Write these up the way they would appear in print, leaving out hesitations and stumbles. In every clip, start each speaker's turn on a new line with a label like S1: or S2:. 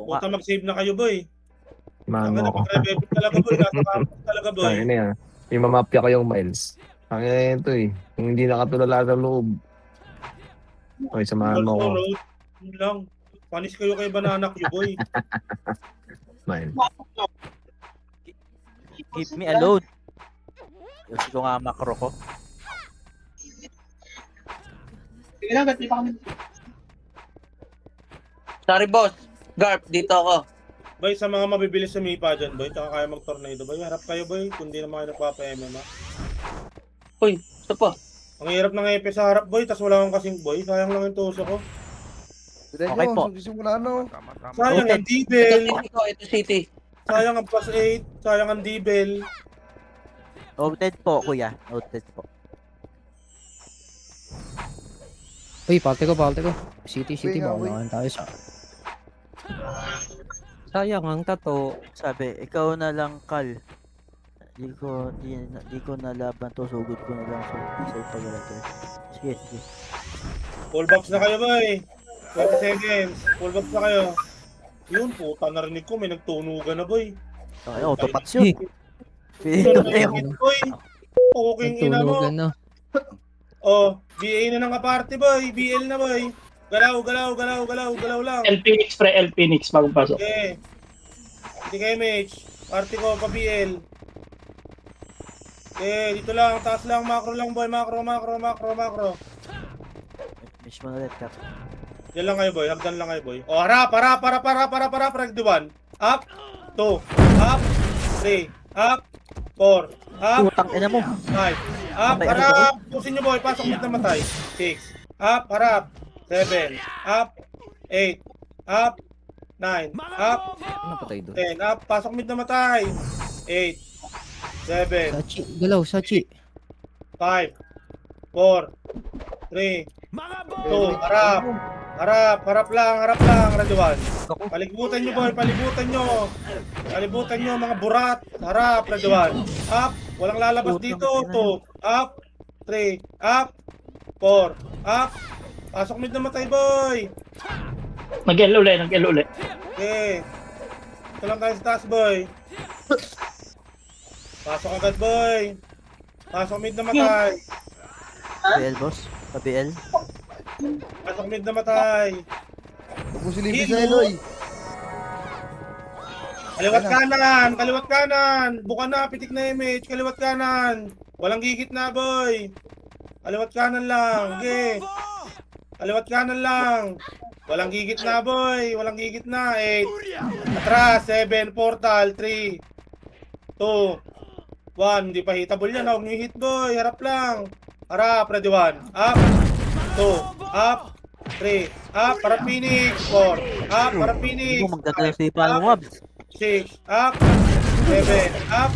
S1: Puta, mag-save na kayo, boy. Ang
S2: Mano
S1: ganda,
S2: ako.
S1: pag-revive talaga, boy. Nasa campus talaga, boy.
S2: Tangin na yan. Yung mamapya ko yung miles. Tangin na ito eh. Kung hindi nakatulala sa loob. Okay, samahan mo
S1: Also,
S2: ako.
S1: road. Yun lang. Panis kayo kay Banana Q, boy.
S2: Smile.
S3: Keep me alone. Gusto ko nga makro ko.
S4: Sige lang, ba't di pa kami? Sorry, boss. Garp, dito ako.
S1: Boy, sa mga mabibilis sa mipa dyan, boy. Tsaka kaya mag-tornado, boy. Harap kayo, boy. Kung di naman kayo nagpapa-MM, ha.
S4: Uy, ito pa.
S1: Ang hirap ng epe sa harap, boy. Tas wala akong kasing, boy. Sayang lang yung tuso ko.
S3: Okay po.
S5: Simula no.
S1: Sayang ang D-Bell.
S4: Ito city.
S1: Sayang ang plus 8. Sayang ang D-Bell.
S3: Noted po, kuya. Noted po.
S6: Uy, parte ko. City,
S5: Uy, nga, uy.
S6: baka naman tayo sa... Sayang ang tato.
S3: Sabi, ikaw na lang, Kal. Di ko nalaban to. Sugod ko na lang sa pag-alagay. Sige.
S1: Full box na kayo, boy. 20 seconds. Full box na kayo. Yun, puta. Narinig ko. May nagtunugan na, boy.
S3: Okay, autopats yun. Pinito na yun.
S1: Boy. Puking ina mo.
S6: Nagtunugan na.
S1: Oh, BA na ng kaparte, boy. BL na, boy. Galaw lang.
S4: El Phoenix, pre. El Phoenix, bagong pasok.
S1: Okay. Hindi kayo, Mitch. Party ko, pa-BL. Okay, dito lang. Taas lang. Macro lang, boy. Macro.
S3: Miss mo na ulit, Kap.
S1: Yan lang kayo, boy. Hagdan lang kayo, boy. Oh, harap. Ragduan. Up. 2. Up. 3. Up. 4. Up.
S3: Putang ina mo.
S1: 5. Up.
S3: Patay,
S1: Harap. Pusin nyo, boy. Pasok mid na matay. 6. Up. Harap. 7. Up. 8. Up. 9. Up.
S6: Ano patay doon?
S1: 10. Up. Pasok mid na matay. 8. 7.
S6: Sachi, galaw, Sachi.
S1: 5. 4. 3. 2. Harap lang, Raduan. Palibutan nyo, boy, palibutan nyo, mga burat. Harap, Raduan. Up, walang lalabas dito. 2. Up, 3. Up, 4. Up, pasok mid na matay, boy.
S4: Nag-L uli.
S1: Okay. Ito lang tayo sa taas, boy. Pasok agad, boy. Pasok mid na matay.
S3: PL, boss. PL.
S1: Pasok mid na matay.
S5: Huwag mo silipin
S1: Hilo.
S5: sa Eloy.
S1: Kaliwat kanan. Buka na, pitik na image. Kaliwat kanan. Walang gigit na, boy. Kaliwat kanan lang. Okay. Kaliwat kanan lang. Walang gigit na, boy. Walang gigit na. 8. Atras. 7. Portal. 3. 2. 1. Hindi pa hitable yan. Huwag nyo hit, boy. Harap lang. Harap. Ready 1. Up. 2. Up. 3. Up. Para Phoenix. 4. Up. Para Phoenix.
S3: Hindi mo magdadala sa ipa ng wabs.
S1: 6. Up. 7. Up.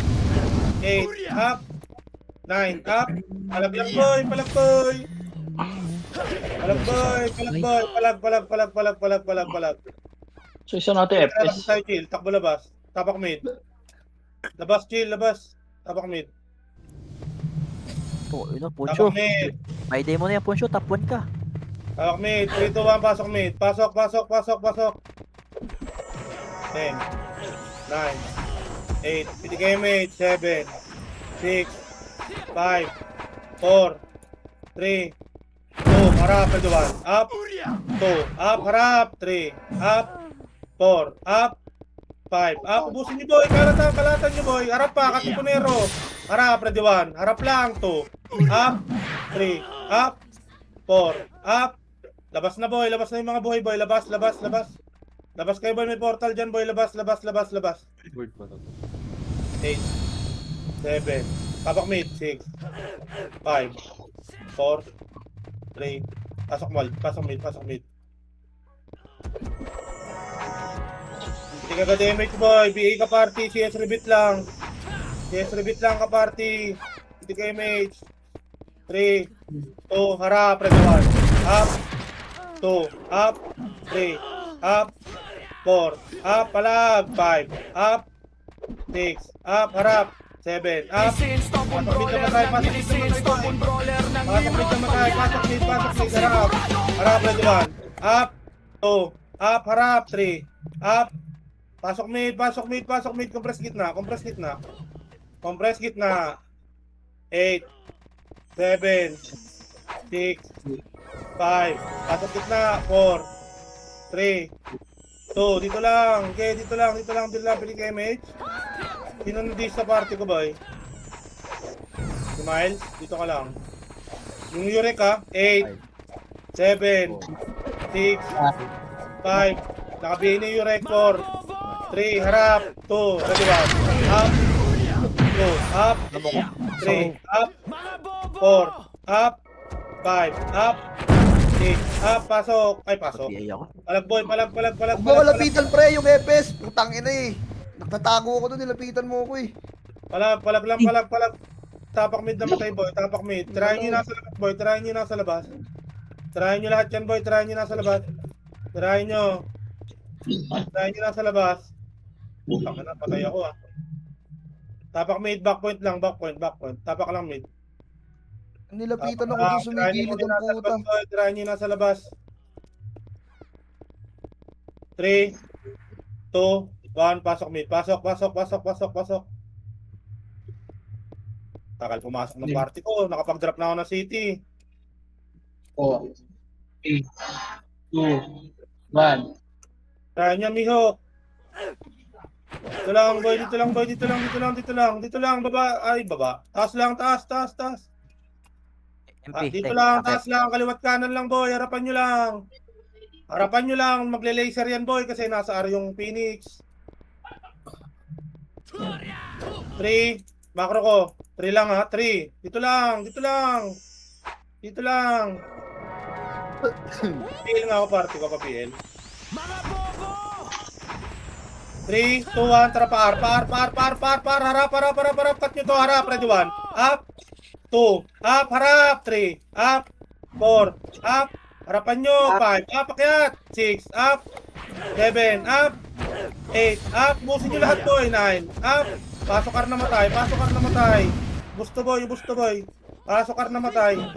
S1: 8. Up. 9. Up. Palag, boy. Palag.
S4: So, isa natin
S1: Labas
S4: FPS.
S1: tayo, chill. Takbo labas. Tapak mid. Labas, chill. Labas. Tapak mid.
S3: Oh, yun o, Poncho.
S1: Tapak mid.
S3: May day mo na yan, Poncho. Top 1 ka.
S1: Tapak mid. 3, 2, 1. Pasok mid. Pasok. 10. 9. 8. Pitik kayo mid. 7. 6. 5. 4. 3. 2. Harap. Ready 1. Up. 2. Up. Harap. 3. Up. 4. Up. 5. Up. Ubusin nyo, boy. Kalatan nyo, boy. Harap pa. Katipunero. Harap. Ready 1. Harap lang. 2. Up. 3. Up. 4. Up. Labas na, boy. Labas na yung mga buhay, boy. Labas. Labas kayo, boy. May portal dyan, boy. Labas. 8. 7. Tapak mid. 6. 5. 4. 3. Pasok mid. Hindi ka damage, boy. BA ka party. CS rebit lang ka party. Hindi ka image. 3. 2. Harap. Ready 1. Up. 2. Up. 3. Up. 4. Up. Palag. 5. Up. 6. Up. Harap. 7. Up. Pasok mid na matay. Pasok mid. Harap. Harap. Ready 1. Up. 2. Up. Harap. 3. Up. Pasok mid, pasok mid, pasok mid. Compress gitna, compress gitna. Compress gitna. 8, 7, 6, 5. Pasok gitna. 4, 3, 2. Dito lang. Okay, dito lang. Dito lang. Dito lang. Pili kay MH. Sino nandito sa party ko, boy? Si Miles, dito ka lang. Yung Eureka, 8, 7, 6, 5. Nakabihin na yung Eureka, 4, 3, harap, 2, ready ba? Up, 2, up, 3, up, 4, up, 5, up, 6, up, pasok. Ay, pasok.
S3: PA ako.
S1: Palag, boy, palag.
S5: Huwag mo ko lapitan, pre, yung Epes. Putang ina eh. Nagtatago ako doon, nilapitan mo ako eh.
S1: Palag lang. Tapak mid na matay, boy. Tapak mid. Try nyo nasa labas, boy. Try nyo nasa labas. Try nyo lahat yan, boy. Try nyo nasa labas. Try nyo nasa labas. Putang na, patay ako ah. Tapak mid, backpoint lang, backpoint. Tapak lang mid.
S5: Nilapitan ako doon, sumigilid ang puta.
S1: Try nyo nasa labas. 3, 2, 1, pasok mid. Pasok. Takal pumasok ng party ko. Nakapag-drop na ako ng city.
S4: 4, 3, 2, 1.
S1: Try niya, miho. Dito lang, boy. Dito lang. Baba. Ay, baba. Taas lang, taas. Dito lang, taas lang. Kaliwat kanan lang, boy. Harapan nyo lang. Magle-laser yan, boy. Kasi nasa R yung Phoenix. 3. Macro ko. 3 lang, ha. 3. Dito lang. PL nga ako, party ko pa, PL. 3, 2, 1, tara par. Harap. Cut nyo to, harap. Ready, 1. Up. 2. Up, harap. 3. Up. 4. Up. Harapan nyo. 5. Up, akyat. 6. Up. 7. Up. 8. Up. Busin nyo lahat, boy. 9. Up. Pasok ar na matay. Busto boy. Pasok ar na matay. 8.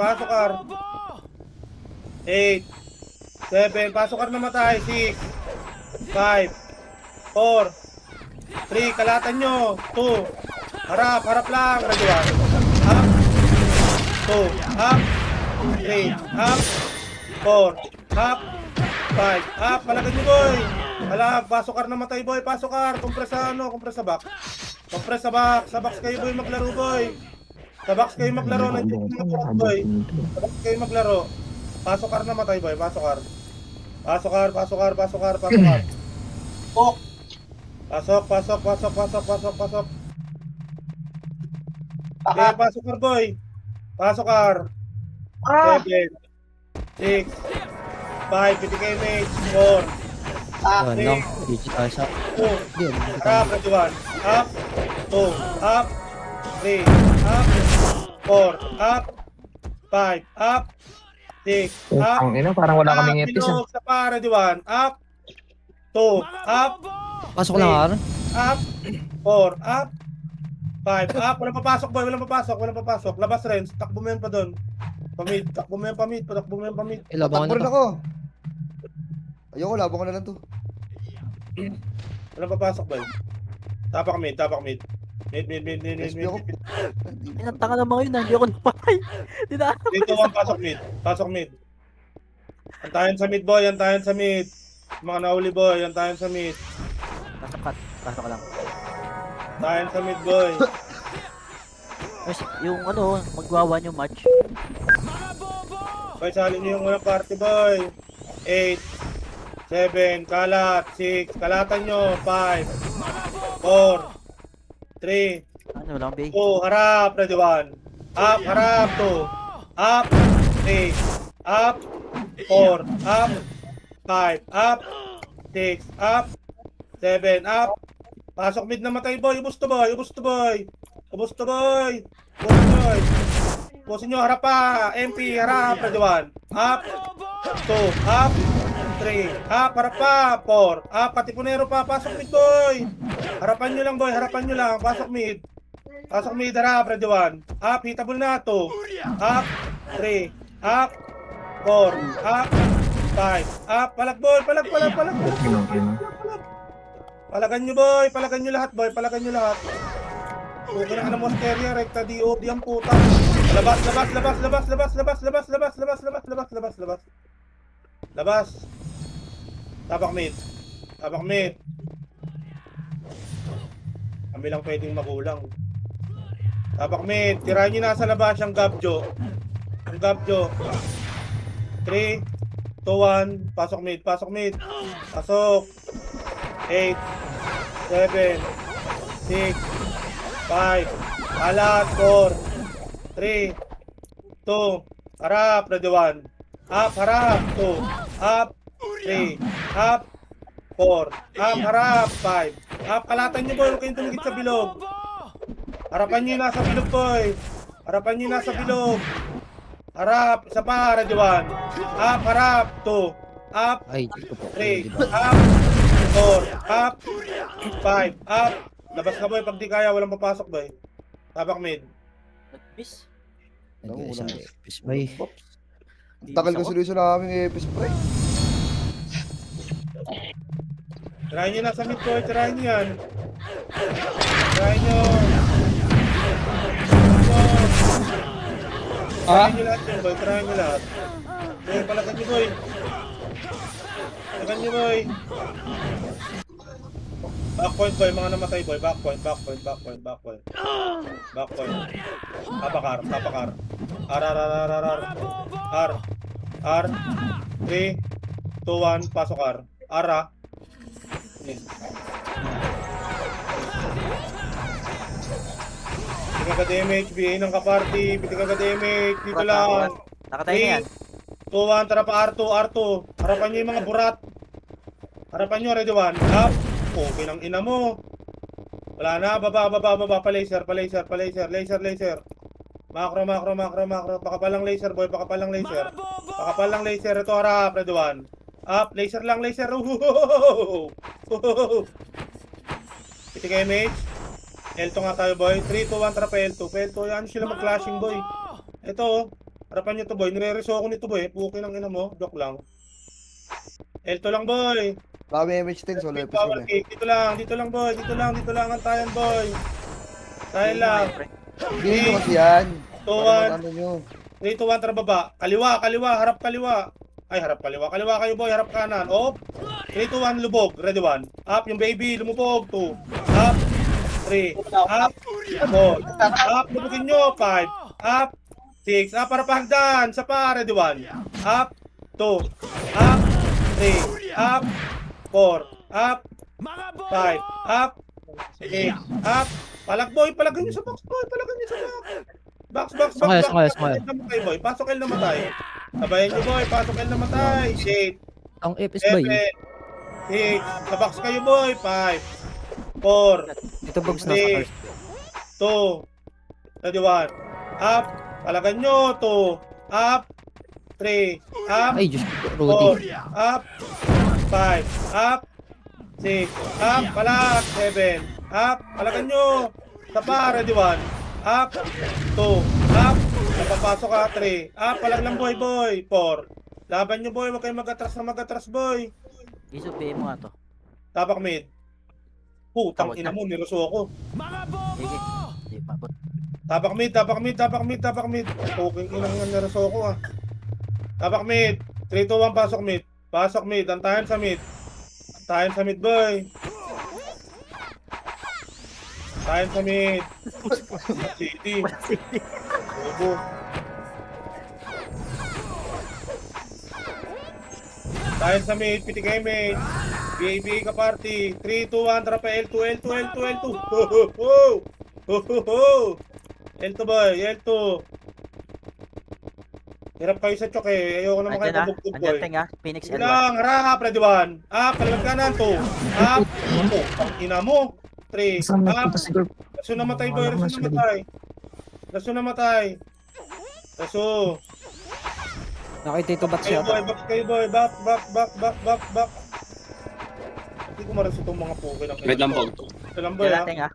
S1: 7. Pasok ar na matay. 6. 5. 4. 3. Kalatan nyo. 2. Harap lang. Ready, 1. Up. 2. Up. 3. Up. 4. Up. 5. Up. Palagan nyo, boy. Palag. Pasok ar na matay, boy. Pasok ar. Compress sa back. Compress sa box kayo, boy, maglaro, boy. Sa box kayo maglaro, nandiyan yung mga boy. Sa box kayo maglaro. Pasok ar na matay, boy, pasok ar. Pasok. Okay, pasok ar, boy. Pasok ar. 7, 6, 5, PTK mate, 4,
S6: Ano lang, digital sa...
S1: 2, harap, ready, 1. Up, 2, up, 3, up, 4, up, 5, up, 6, up.
S2: Ang ina, parang wala kaming epis.
S1: Bilog sa pa, ready, 1. Up, 2, up,
S6: Pasok lang, Ar.
S1: up, 4, up, 5, up. Walang papasok, boy. Walang papasok. Labas rin. Takbo mo yan pa doon. Takbo mo yan pa mid.
S6: Ilabangan
S5: Takbo
S6: na
S5: rin
S6: to.
S5: ako. Ayoko, labang ko na lang to.
S1: Walang papasok, boy. Tapak mid. Mid.
S5: SP ako.
S3: Inantanga ng mga yun, hindi ako napatay. Dinaanan
S1: Dito ang pasok mid. Antayan sa mid, boy. Mga nauli, boy. Antayan sa mid.
S3: Pasok ka lang.
S1: Antayan sa mid, boy.
S3: Mas, yung ano, magwawan yung match.
S1: Boy, salin niyo yung unang party, boy. 8, 7, kalat, 6, kalatan nyo, 5, 4, 3,
S3: Ano lang, Bay?
S1: 2, harap, ready, 1. Up, harap, 2. Up, 3. Up, 4. Up, 5. Up, 6. Up, 7. Up. Pasok mid na matay, boy. Ubus to, boy. Busin nyo, harap pa. MP, harap, ready, 1. Up, 2. Up, 3. Up, harap pa. 4. Up, katipunero pa. Pasok mid, boy. Harapan nyo lang, boy. Pasok mid. Harap, ready, 1. Up, hitable na. 2. Up, 3. Up, 4. Up, 5. Up, palag, boy. Palag. Palagan nyo, boy. Palagan nyo lahat, boy. Palagan nyo lahat. Huwag na ng Monsteria, Recta, DOD ang puta. Labas, labas, labas, labas, labas, labas, labas, labas, labas, labas, labas, labas, labas. Labas. Tapak mid. Tapak mid. Kami lang pwedeng magulang. Tapak mid. Tirahan nyo nasa labas yung Gabjo. Ang Gabjo. 3, 2, 1. Pasok mid. Pasok mid. Pasok. 8, 7, 6, 5. Alat. 4, 3, 2. Harap. Ready 1. Up. Harap. 2. Up. 3. Up. 4. Up. Harap. 5. Up. Kalatan nyo, boy. Huwag kayong tumigit sa bilog. Harapan nyo yung nasa bilog, boy. Harapan nyo yung nasa bilog. Harap. Isa pa. Ready 1. Up. Harap. 2. Up.
S6: Ay, Diyos ko po.
S1: 3.
S6: Diba?
S1: Up. 4. Up. 5. Up. Labas na, boy. Pag di kaya, walang papasok, boy. Tabak mid.
S3: Nag-miss.
S6: Nag-isa. Epis, bay.
S5: Ang tagal ko solution na aming Epis, pre.
S1: Tirahin nyo nasa mid, boy. Tirahin nyo yan. Tirahin nyo. Tirahin nyo lahat yun, boy. Tirahin nyo lahat. Boy, palagan nyo, boy. Palagan nyo, boy. Backpoint, boy. Mga namatay, boy. Backpoint, backpoint, backpoint, backpoint. Backpoint. Tapakar, tapakar. R, R, R, R, R, R. R. R. 3, 2, 1. Pasok R. R, ah. Yes. Bitika ka damage, BA ng kaparty, bitika ka damage, dito lang.
S3: Nakatayo na yan.
S1: 2, 1, tara pa R2, R2. Harapan nyo yung mga burat. Harapan nyo, ready 1. Up. Okay ng ina mo. Wala na, baba, baba, baba, pa-laser, pa-laser, pa-laser, laser, laser. Macro, macro, macro, macro. Pakapalang laser, boy, pakapalang laser. Pakapalang laser, ito harap, ready 1. Up, laser lang, laser. Piti ka image. L2 nga tayo, boy. 3, 2, 1, tara pa L2. L2, yan sila mag-clashing, boy. Ito, harapan nyo to, boy. Nire-reso ko nito, boy. Pukin ang ina mo. Joke lang. L2 lang, boy.
S5: Kami MH 10, solo Epis
S1: Power
S5: kami.
S1: kick. Dito lang, boy. Dito lang ang tayan, boy. Tayan lang.
S5: Hindi nyo kasi yan.
S1: 2,
S5: Parang
S1: 1.
S5: ano nyo.
S1: 3, 2, 1, tara baba. Kaliwa, kaliwa, harap kaliwa. Ay, harap kaliwa. Kaliwa kayo, boy. Harap kanan. Op. 3, 2, 1, lubog. Ready 1. Up, yung baby. Lumubog. 2. Up. 3. Up. 4. Up. Lubugin nyo. 5. Up. 6. Up, para pahagdan. Sa pa. Ready 1. Up. 2. Up. 3. Up. 4. Up. 5. Up. 8. Up. Palag, boy. Palagan nyo sa box, boy. Palagan nyo sa box. Box, box, box,
S6: Sumaya,
S1: box.
S6: sumaya, sumaya.
S1: Namatay, boy. Pasok L namatay. Sabayan nyo, boy. Pasok L namatay. 8.
S6: Ang Epis, bay.
S1: 7. 6. Sa box kayo, boy. 5. 4.
S6: Ito bugs na sa
S1: 3.
S6: first.
S1: 2. Ready 1. Up. Palagan nyo. 2. Up. 3. Up.
S6: Ay, Diyos ko po. Rudy.
S1: 4. Up. 5. Up. 6. Up. Palag. 7. Up. Palagan nyo. Sa pa. Ready 1. Up. 2. Up. Napapasok ka. 3. Up. Palag lang, boy, boy. 4. Laban nyo, boy. Huwag kayong mag-atras na mag-atras, boy.
S3: Iso, PM mo nga to.
S1: Tapak mid. Putang
S3: Tawad
S1: ina
S3: ka.
S1: mo. Niruso ako.
S3: Sige. Hindi, mabot.
S1: Tapak mid, tapak mid, tapak mid, tapak mid. Puking inang nga niruso ako, ah. Tapak mid. 3, 2, 1. Pasok mid. Pasok mid. Antayan sa mid. Antayan sa mid, boy. Antayan sa mid. City. Bobo. Antayan sa mid. Piti kayo mid. BAB ka party. 3, 2, 1. Tara pa L2, L2, L2, L2. Ho, ho, ho. Ho, ho, ho. L2, boy. L2. Hirap kayo sa chok eh. Ayoko naman kayo
S3: Andyan na.
S1: pabugtog, boy.
S3: Andyan ting ha. Phoenix
S1: Sige
S3: L1.
S1: lang, harap, ready 1. Up, kaliwat kanan, 2. Up, 2. Ang ina mo. 3.
S2: Saan
S1: Up,
S2: nagpunta si Gorp?
S1: raso namatay, boy. Raso namatay. Raso namatay. Raso.
S6: Nakita ito ba't
S1: Kayo,
S6: siya?
S1: boy. Back kayo, boy. Back, back, back, back, back, back. Hindi ko maraso itong mga puke ng
S7: Wait lang, Bog.
S1: Ito lang, boy,
S3: Andyan
S1: ha.
S3: natin ha.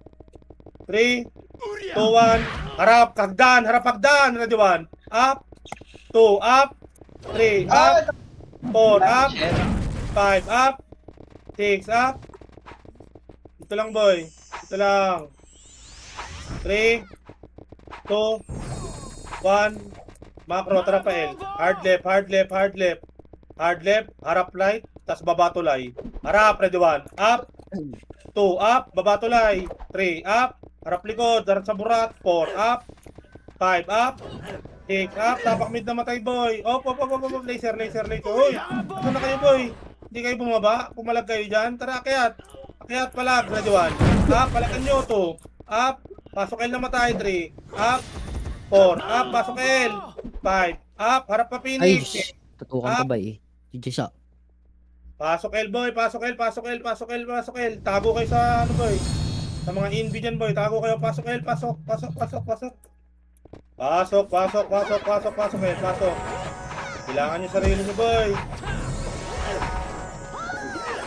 S1: 3, 2, 1. Harap, kagdan. Harap, kagdan. Ready 1. Up, 2. Up, 3. Up, 4. Up, 5. Up, 6. Up, Dito lang, boy. Dito lang. 3, 2, 1. Macro, tara pa L. Hard left, hard left, hard left. Hard left, harap light, tas baba tulay. Harap, ready 1. Up. 2, up, baba tulay. 3, up. Harap likod, harap sa burat. 4, up. 5, up. 6, up. Tapak mid na matay, boy. Op. Laser. Hoy, ano na kayo, boy? Hindi kayo bumaba? Pumalag kayo dyan? Tara, akyat. Akyat, palag, ready 1. Up, palagan nyo. 2, up. Pasok L na matay. 3, up. 4, up. Pasok L. 5, up. Harap pa
S6: Ay,
S1: Phoenix.
S6: tutukan ka ba eh? GG siya.
S1: Pasok L, boy. Pasok L. Tago kayo sa ano, boy. Sa mga invi dyan, boy. Tago kayo. Pasok L. Pasok. L. Pasok. Kailangan nyo sarili nyo, boy.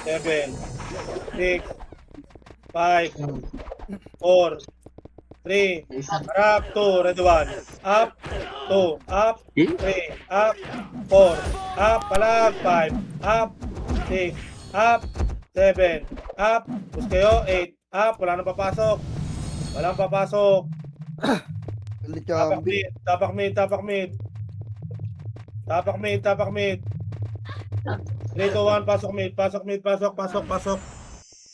S1: 7, 6, 5, 4, 3, harap, 2, ready 1. Up, 2, up, 3, up, 4, up, palag, 5, up, 6, up, 7, up, push kayo, 8, up, wala nang papasok. Walang papasok. Tapak mid. Tapak mid. 3, 2, 1, pasok mid. Pasok.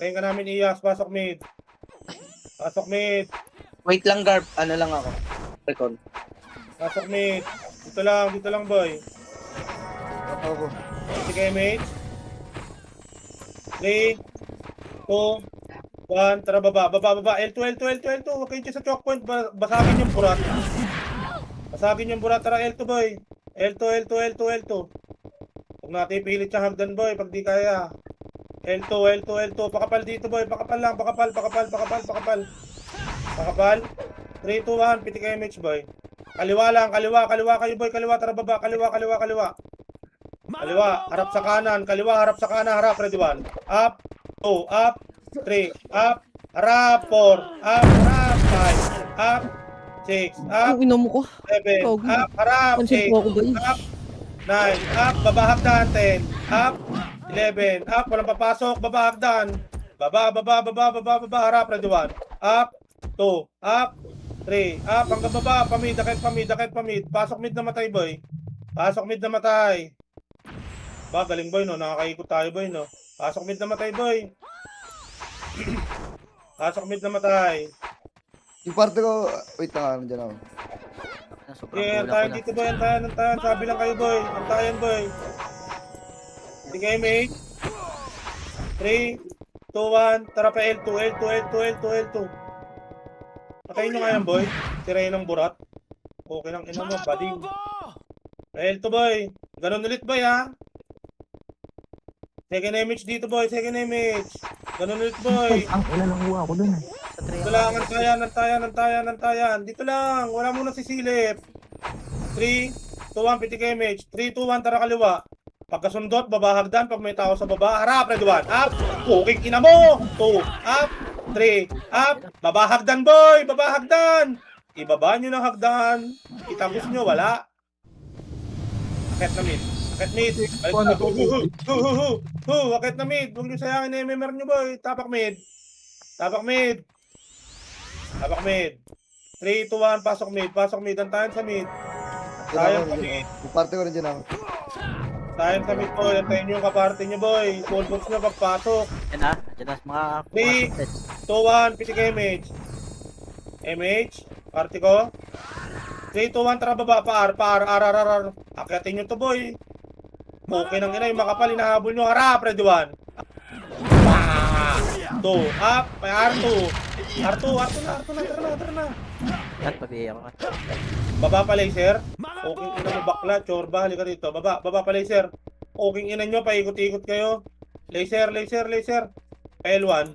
S1: Tayin ka namin iyas, pasok mid.
S4: Wait lang, Garb. Ano lang ako. Recon.
S1: Pasok mid. Dito lang, boy.
S5: Ako.
S1: Sige, mate. 3, 2, 1, tara baba. L2. Huwag kayo dyan sa choke point. Basagin yung burat. Tara, L2, boy. L2. Huwag natin pilit siya hagdan, boy. Pag di kaya. L2. Pakapal dito, boy. Pakapal lang. Pakapal. 3, 2, 1. Pitik image, boy. Kaliwa kayo, boy. Tara baba. Kaliwa. Harap sa kanan. Harap. Ready 1. Up. 2. Up. 3. Up. Harap. 4. Up. Harap. 5. Up. 6. Up.
S6: Ang ina mo ko.
S1: 7.
S6: Ikaw,
S1: Up. Harap.
S6: Pansin
S1: 8.
S6: po ako ba eh?
S1: Up. 9. Up. Baba hagdan. 10. Up. 11. Up. Walang papasok. Baba hagdan. Baba. Harap. Ready 1. Up. 2. Up. 3. Up. Hanggang baba. Pamid. Dakit pamid. Pasok mid na matay, boy. Ba, galing, boy, no? Nakakaikot tayo, boy, no? Pasok mid na matay, boy.
S5: Yung parte ko, wait na nga, nandiyan ako.
S1: Okay, antayan dito, boy. Antayan. Sabi lang kayo, boy. Antayan, boy. Sige, mate. 3, 2, 1. Tara pa L2. Patayin nyo nga yan, boy. Tirayin ng burat. Okay lang, ina mo, bading. L2, boy. Ganun ulit, boy, ha? Second image dito, boy. Ganun ulit, boy.
S3: Ang ina lang huwa ako dun eh.
S1: Dito lang, antayan. Dito lang, wala muna sisilip. 3, 2, 1, pitik image. 3, 2, 1, tara kaliwa. Pagkasundot, baba hagdan. Pag may tao sa baba, harap, ready 1. Up, cooking ina mo. 2, up, 3, up. Baba hagdan, boy. Ibaba nyo ng hagdan. Itagos nyo, wala. Akit na mid. Akit na mid. Huwag nyo sayangin na MMR nyo, boy. Tapak mid. 3, 2, 1, pasok mid. Antayan sa mid.
S5: Yung parte ko nandiyan ako.
S1: Antayan sa mid, boy. Antayin nyo yung kaparte nyo, boy. Full box nyo pagpasok.
S6: Yan na mga
S1: 3, 2, 1, pitik image. Party ko. 3, 2, 1, tara baba. R. Akyatin nyo to, boy. Okay nang ina, yung makapal, hinahabol nyo. Harap, ready 1. 2, up, may R2 na, tara na.
S6: Yan, pabiya ko.
S1: Baba pa laser. Okay, ina mo bakla, chorba, halika dito. Baba pa laser. Okay, ina nyo, paikot-ikot kayo. Laser. L1,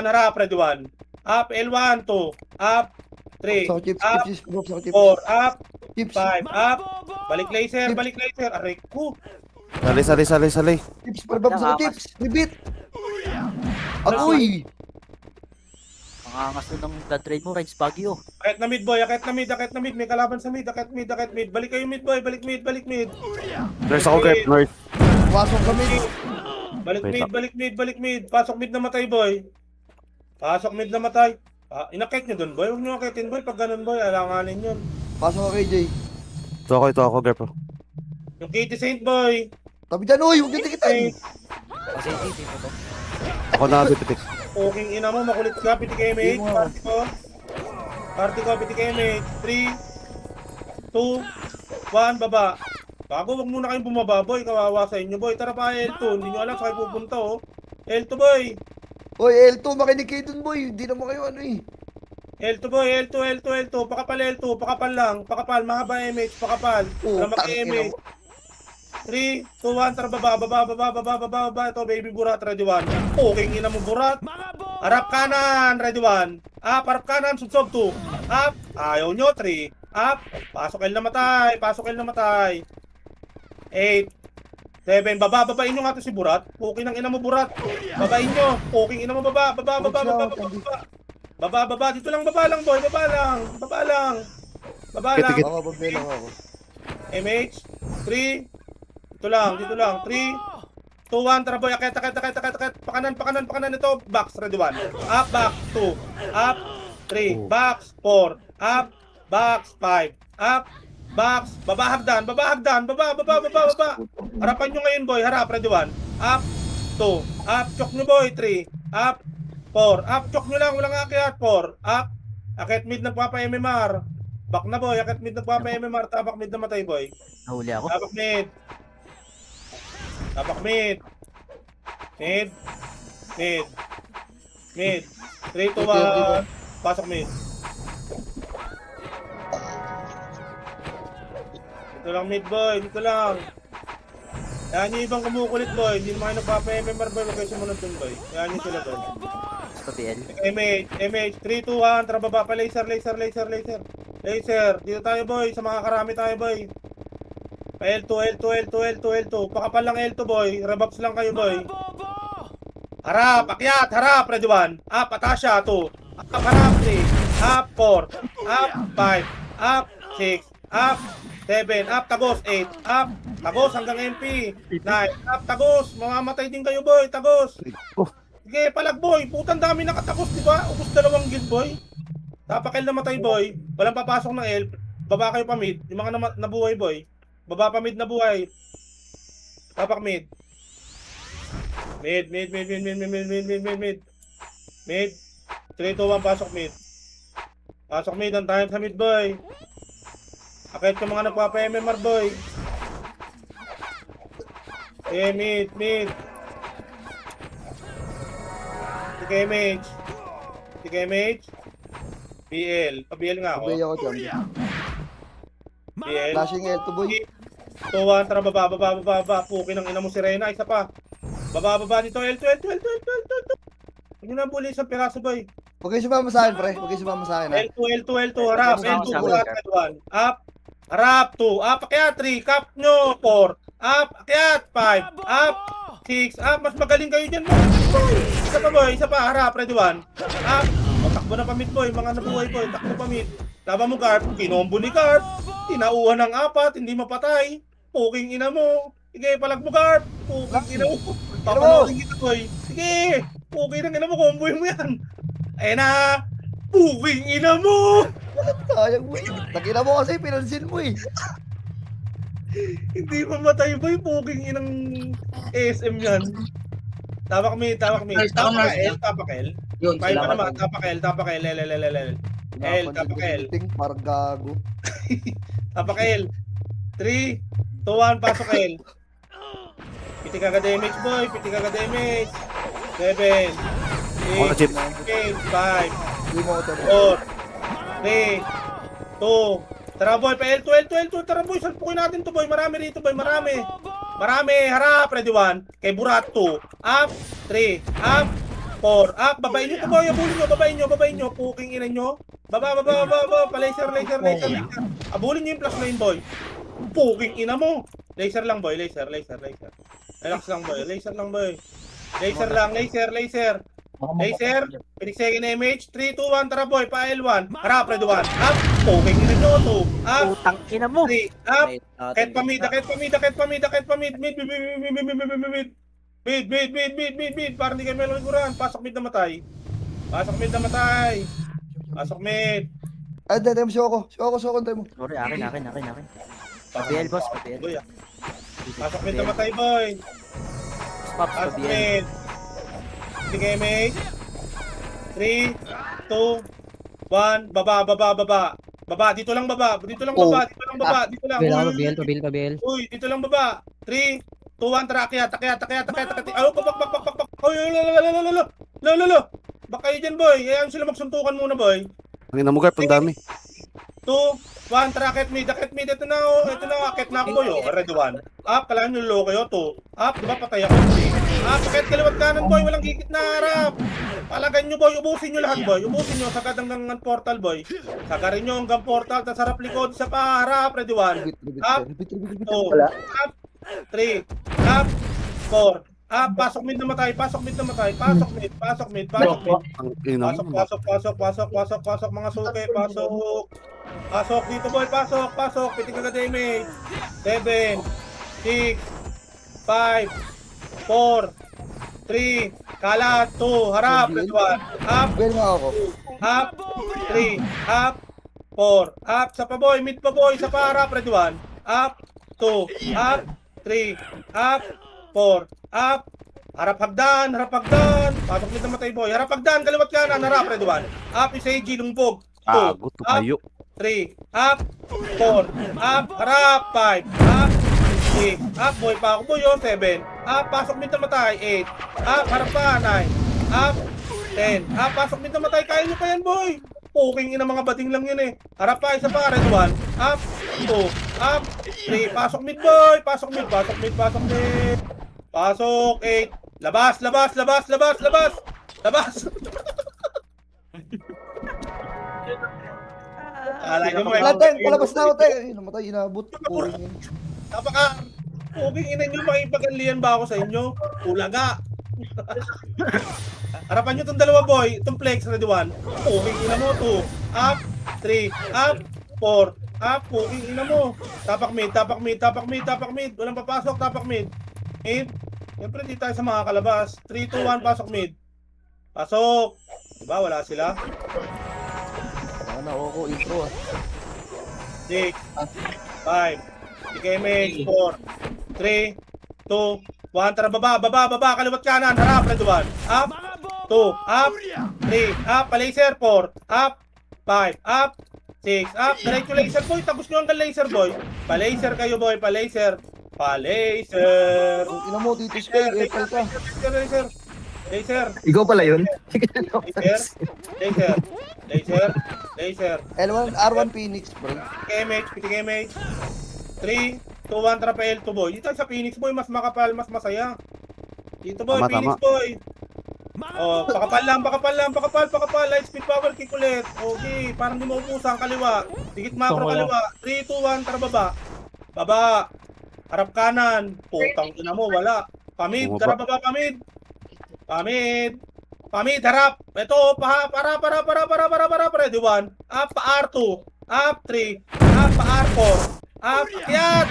S1: harap, ready 1. Up, L1, 2, up, 3,
S5: Sa chips,
S1: up,
S5: chips,
S1: 4, up,
S5: chips,
S1: 5, up. Balik laser. Aray ko.
S2: Sali.
S5: chips, parbab sa chips, bibit. Agoy!
S6: Mga ngaso ng blood trade mo, Reds Baguio.
S1: Akit na mid, boy. May kalaban sa mid. Akit mid. Balik kayo mid, boy. Balik mid.
S2: Nurse ako, Kurt. Nurse.
S5: Pasok kami.
S1: Balik
S7: Wait
S1: mid,
S7: lang.
S1: balik mid, balik mid. Pasok mid na matay, boy. Pasok mid na matay. Inakit nyo dun, boy. Huwag nyo akitin, boy. Pag ganun, boy, alanganin yun.
S5: Pasok ka kay Jay.
S7: Ito ako, Garp.
S1: Yung Kitty Saint, boy.
S5: Tabi dyan, uy! Huwag ditikitan!
S6: Kasi hindi mo to.
S7: Ako na pitik.
S1: Poking ina mo, makulit ka. PTKMH.
S3: Hindi mo.
S1: Party ko. Party ko, PTKMH. 3, 2, 1, baba. Bago, wag muna kayong bumaba, boy. Kawawa sa inyo, boy. Tara pa, L2. Hindi nyo alam saan kayo pupunta, oh. L2, boy.
S5: Uy, L2, makinig kayo dun, boy. Hindi naman kayo ano eh.
S1: L2, boy. L2, L2, L2. Pakapal, L2. Pakapal lang. Pakapal. Mahaba MH. Pakapal. Wala mag-MH. 3, 2, 1. Tara, baba, baba, baba, baba, baba, baba. Ito, baby burat. Ready 1. Poking ina mo, burat. Harap kanan. Ready 1. Up, harap kanan. Sudsog 2. Up. Ayaw nyo. 3. Up. Pasok L na matay. Pasok L na matay. 8. 7. Baba, babain nyo nga to si burat. Poking ng ina mo, burat. Babain nyo. Poking ina mo, baba. Baba, baba, baba, baba, baba. Baba, baba. Dito lang, baba lang, boy. Baba lang. Baba lang. Baba lang.
S7: Kit.
S5: Ako, babela ako.
S1: MH. 3. Dito lang, dito lang. 3, 2, 1. Tara, boy. Akit, akit, akit, akit, akit. Pakanan, pakanan, pakanan. Ito. Box. Ready 1. Up, back. 2. Up. 3. Box. 4. Up. Box. 5. Up. Box. Baba, hagdan. Baba, hagdan. Baba, baba, baba, baba. Harapan nyo ngayon, boy. Harap. Ready 1. Up. 2. Up. Chok nyo, boy. 3. Up. 4. Up. Chok nyo lang. Walang akyat. 4. Up. Akit mid nagpapa-MMR. Back na, boy. Akit mid nagpapa-MMR. Tabak mid na matay, boy.
S6: Nahuli ako.
S1: Tabak mid. Tabak mid. Mid. Mid. Mid. 3, 2, 1. Pasok mid. Dito lang mid, boy. Dito lang. Yan yung ibang kumukulit, boy. Hindi naman kayo nagpapa-MMR, boy. Huwag kayo sumunod dun, boy. Yan yung sila, boy.
S6: Sa PL.
S1: MH. 3, 2, 1. Tara, baba pa. Laser, laser, laser, laser. Laser. Dito tayo, boy. Sa mga karami tayo, boy. L2, L2, L2, L2, L2. Pakapal lang L2, boy. Rebuffs lang kayo, boy. Harap, akyat, harap, ready 1. Up, Atasha, 2. Up, harap, 3. Up, 4. Up, 5. Up, 6. Up, 7. Up, tagos, 8. Up, tagos hanggang MP. 9. Up, tagos. Mamamatay din kayo, boy. Tagos. Sige, palag, boy. Putang dami nakatagos, di ba? Ubus 2 guild, boy. Tapakil na matay, boy. Walang papasok ng elf. Baba kayo pa mid. Yung mga nabuhay, boy. Baba pa mid na buhay. Tapak mid. Mid, mid, mid, mid, mid, mid, mid, mid, mid, mid, mid. Mid. 3, 2, 1, pasok mid. Pasok mid, ang tayo sa mid, boy. Akit yung mga nagpapa-MMR, boy. Eh, mid, mid. TKMH. TKMH. BL. Pa-BL nga ako.
S5: Babela ako dyan.
S1: BL.
S5: Flashing L2, boy.
S1: Tuwan, tara, baba, baba, baba, baba. Pukin ang ina mo si Reyna, isa pa. Baba, baba dito, L2, L2, L2, L2, L2, L2. Huwag nyo na buli isang piraso, boy.
S5: Huwag kayo sumama sa akin, pre. Huwag kayo sumama sa akin, ha.
S1: L2, L2, L2, harap,
S6: Sama,
S1: L2,
S6: sama.
S1: harap, L1. Up, harap, 2, up, akyat, 3, cap nyo, 4, up, akyat, 5, up, 6, up, mas magaling kayo dyan, boy. Isa pa, boy, isa pa, harap, ready 1, up, o, takbo na pa mid, boy, mga nabuhay, boy, takbo pa mid. Laban mo, Garp, kinombo ni Garp, tinauhan ng 4, hindi mapatay, puking ina mo. Sige, palag mo, Garp, puking ina mo. Papanoodin kita, boy. Sige, puking ina mo, comboy mo yan. Ayun na, puking ina mo.
S5: Sayang, boy. Tagina mo kasi, pinansin mo, eh.
S1: Hindi mamatay, boy, puking inang ASM yan. Tapak mid, tapak mid.
S4: Nice, tama,
S1: Tapak
S4: nice.
S1: L, tapak L.
S4: Yun,
S1: Five pa
S4: salamat.
S1: naman, tapak L, tapak L, L, L, L, L, L. L, tapak L.
S5: Parang gago.
S1: Tapak L. 3, 2, 1, pasok L. Piti ka damage, boy. Piti ka damage. 7,
S7: Ako na,
S1: 8,
S7: Chip.
S1: 5,
S5: Hindi mo ako tayo.
S1: 4, 3, 2. Tara, boy. Pa L2, L2, L2. Tara, boy. Salpukin natin to, boy. Marami rito, boy. Marami. Marami. Harap. Ready 1. Kay Burat 2. Up. 3. Up. 4. Up. Babain nyo to, boy. Abulin nyo. Babain nyo. Babain nyo. Puking ina nyo. Baba, baba, baba, baba. Pa-laser, laser, laser, laser. Abulin nyo yung plus 9, boy. Puking ina mo. Laser lang, boy. Laser, laser, laser. Relax lang, boy. Laser lang, boy. Laser lang. Laser, laser. Laser. Pinig-second MH. 3, 2, 1. Tara, boy. Pa L1. Harap, ready 1. Up. Puking ina nyo. 2. Up.
S6: Putang ina mo.
S1: 3. Up. Kahit pamid, kahit pamid, kahit pamid, kahit pamid. Mid, mid, mid, mid, mid, mid, mid, mid, mid. Mid. Para hindi kayo may likuran. Pasok mid na matay. Pasok mid.
S5: Ay, tayo mo, Shoko. Shoko, tayo mo.
S6: Sorry, akin. Pabiel, boss, pabiel.
S1: Boy, ah. Pasok mid na matay, boy.
S6: Pops,
S1: Pasok
S6: pabiel.
S1: mid. Hindi kayo may 3, 2, 1. Baba. Dito lang baba. Dito lang.
S6: Pabiel.
S1: Uy, dito lang baba. 3, 2, 1, tara, akyat. Ay, pak. Uy, lo. Baka kayo dyan, boy. Ayan sila magsuntukan muna, boy.
S7: Ang ina mo, Garp, ang dami.
S1: 2, 1, tara, akyat mid. Ito na, akyat na ako, boy. Oh, ready 1. Up, kailangan nyo low kayo. 2, up, diba, patay ako. 3, up, akyat kaliwat kanan, boy. Walang gigit na harap. Palagan nyo, boy. Ubusin nyo lahat, boy. Sagad hanggang portal, boy. Sagarin nyo hanggang portal. Tas harap likod sa paharap. Ready 1. Up, 2, up, 3, up, 4. Up, pasok mid na matay. Pasok mid.
S7: Ang ina mo.
S1: Pasok mga suke, pasok dito, boy, pasok, pitik agad damage. 7, 6, 5, 4, 3, kalat, 2, harap, red 1, up,
S5: Well nga ako.
S1: up, 3, up, 4, up, sa pa boy, mid pa boy, sa pa harap, red 1, up, 2, up, 3, up, 4, up, harap hagdan, pasok mid na matay boy, harap hagdan, kaliwat kanan, harap, red 1, up, isa AG, lumpog, 2,
S7: Gago,
S1: up,
S7: tumayo.
S1: 3, up, 4, up, harap, 5, up, 6, up, boy, pa ako boy, 7, up, pasok mid na matay, 8, up, harap pa, 9, up, 10, up, pasok mid na matay, kaya nyo pa yan, boy. Puking ina mga bating lang yun eh. Harap pa, isa pa, red 1, up, 2, up, 3, pasok mid, boy, pasok mid, pasok, 8, labas. Alay nyo mo eh.
S5: Lateng, palabas na ako, te. Ay, namatay, inabot. Puring yun.
S1: Puking ina nyo, makipag-anlian ba ako sa inyo? Ulaga. Harapan nyo itong dalawa, boy. Itong flex, ready 1. Puking ina mo, 2. Up, 3. Up, 4. Up, puking ina mo. Tapak mid. Walang papasok, tapak mid. Mid. Siyempre, di tayo sa mga kalabas. 3, 2, 1, pasok mid. Pasok. Diba, wala sila?
S3: Sana ako intro
S1: 6, 5, DKMH, 4, 3, 2, 1, tara baba, kaliwat kanan, harap, red 1, up, 2, up, 3, up, pa-laser, 4, up, 5, up, 6, up, diretso laser boy, tapos nyo hanggang laser boy, pa-laser kayo boy, pa-laser,
S5: Ina mo, Tito Sky, Apple ka.
S1: laser,
S2: Ikaw pala yun?
S1: laser,
S5: L1, R1 Phoenix, bro.
S1: PTKMH, 3, 2, 1, trapa L2 boy. Dito sa Phoenix boy, mas makapal, mas masaya. Dito boy,
S7: Tama,
S1: Phoenix
S7: tama.
S1: boy. Oh, pakapal, light speed power, kick ulit. Okay, parang di maupusan, kaliwa. Dikit macro kaliwa. 3, 2, 1, tara baba. Harap kanan. Putang ina mo, wala. Pamid, tara baba, pamid, harap. Ito, para, ready 1. Up, pa R2. Up, 3. Up, pa R4. Up, akyat.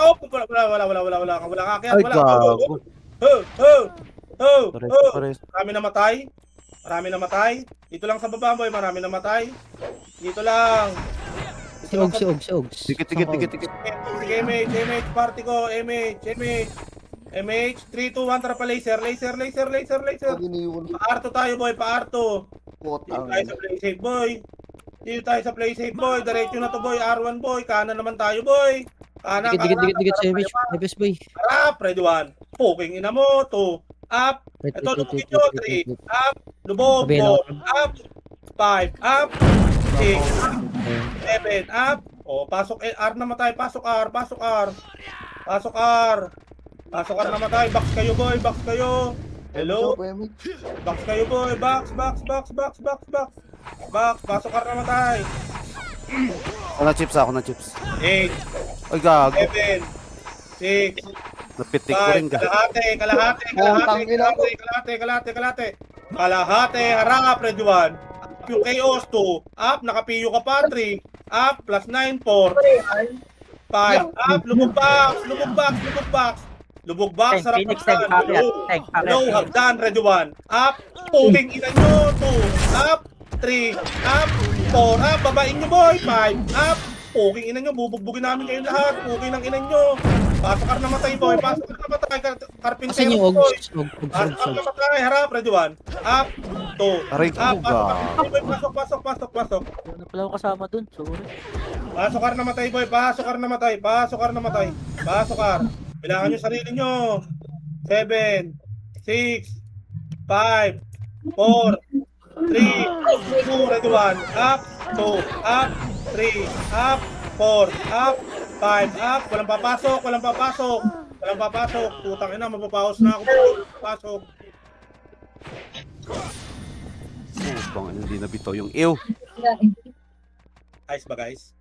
S1: Oh, wala kang akyat,
S7: Ay,
S1: wala.
S7: gago. Pares.
S1: Marami namatay. Dito lang sa baba, boy, marami namatay. Dito lang.
S6: Si Ogs.
S7: Dikit.
S1: MH, party ko, MH, 3, 2, 1, tara pa laser.
S5: Pag iniwan.
S1: Pa-R2 tayo, boy, pa-R2. Dito
S5: Putang.
S1: tayo sa play safe, boy. Diretso na to, boy. R1, boy. Kanan naman tayo, boy. Kanan.
S6: Dikit, Savage. Nepes, boy.
S1: Harap, ready 1. Puking ina mo, 2. Up. Ito, lubogin nyo, 3. Up. Lubog, 4. Up. 5. Up. 6. Up. 7. Up. O, pasok R namatay. Pasok R namatay. Box kayo, boy. Hello? Box kayo, boy. Box. Pasok R namatay.
S7: Ako na chips.
S1: 8.
S7: Ay, gago.
S1: 7. 6.
S7: Napitik ko rin, gago.
S1: Kalahati, harap, red 1. Yung chaos 2. Up, nakapiyo ka pa, 3. Up, plus 9, 4. 5. Up, lubog box. Lubog box,
S6: Tank,
S1: sarap
S6: Phoenix,
S1: hagdan.
S6: tank, packet,
S1: Low,
S6: tank, packet.
S1: low, hagdan, ready 1. Up, puging ina nyo. 2, up, 3, up, 4, up, babain nyo boy. 5, up, puging ina nyo. Bubugbugin namin kayo lahat. Puging ng ina nyo. Pasok ka namatay boy. Pasok ka namatay. Karpintero boy. Pasok ka namatay. Harap, ready 1. Up, 2,
S7: Aray
S1: up,
S7: ko,
S1: pasok, pasok, pasok, pasok.
S6: Ano pala ako kasama dun? Sorry.
S1: Pasok ka namatay boy. Pasok ka namatay. Pasok ka namatay. Pasok ka. Bilangan nyo sarili nyo. 7, 6, 5, 4, 3, 2, ready 1, up, 2, up, 3, up, 4, up, 5, up, walang papasok, walang papasok, walang papasok, putang ina, mapapaos na ako, papasok.
S7: Putang, hindi nabitaw yung ew.
S1: Ayos ba guys?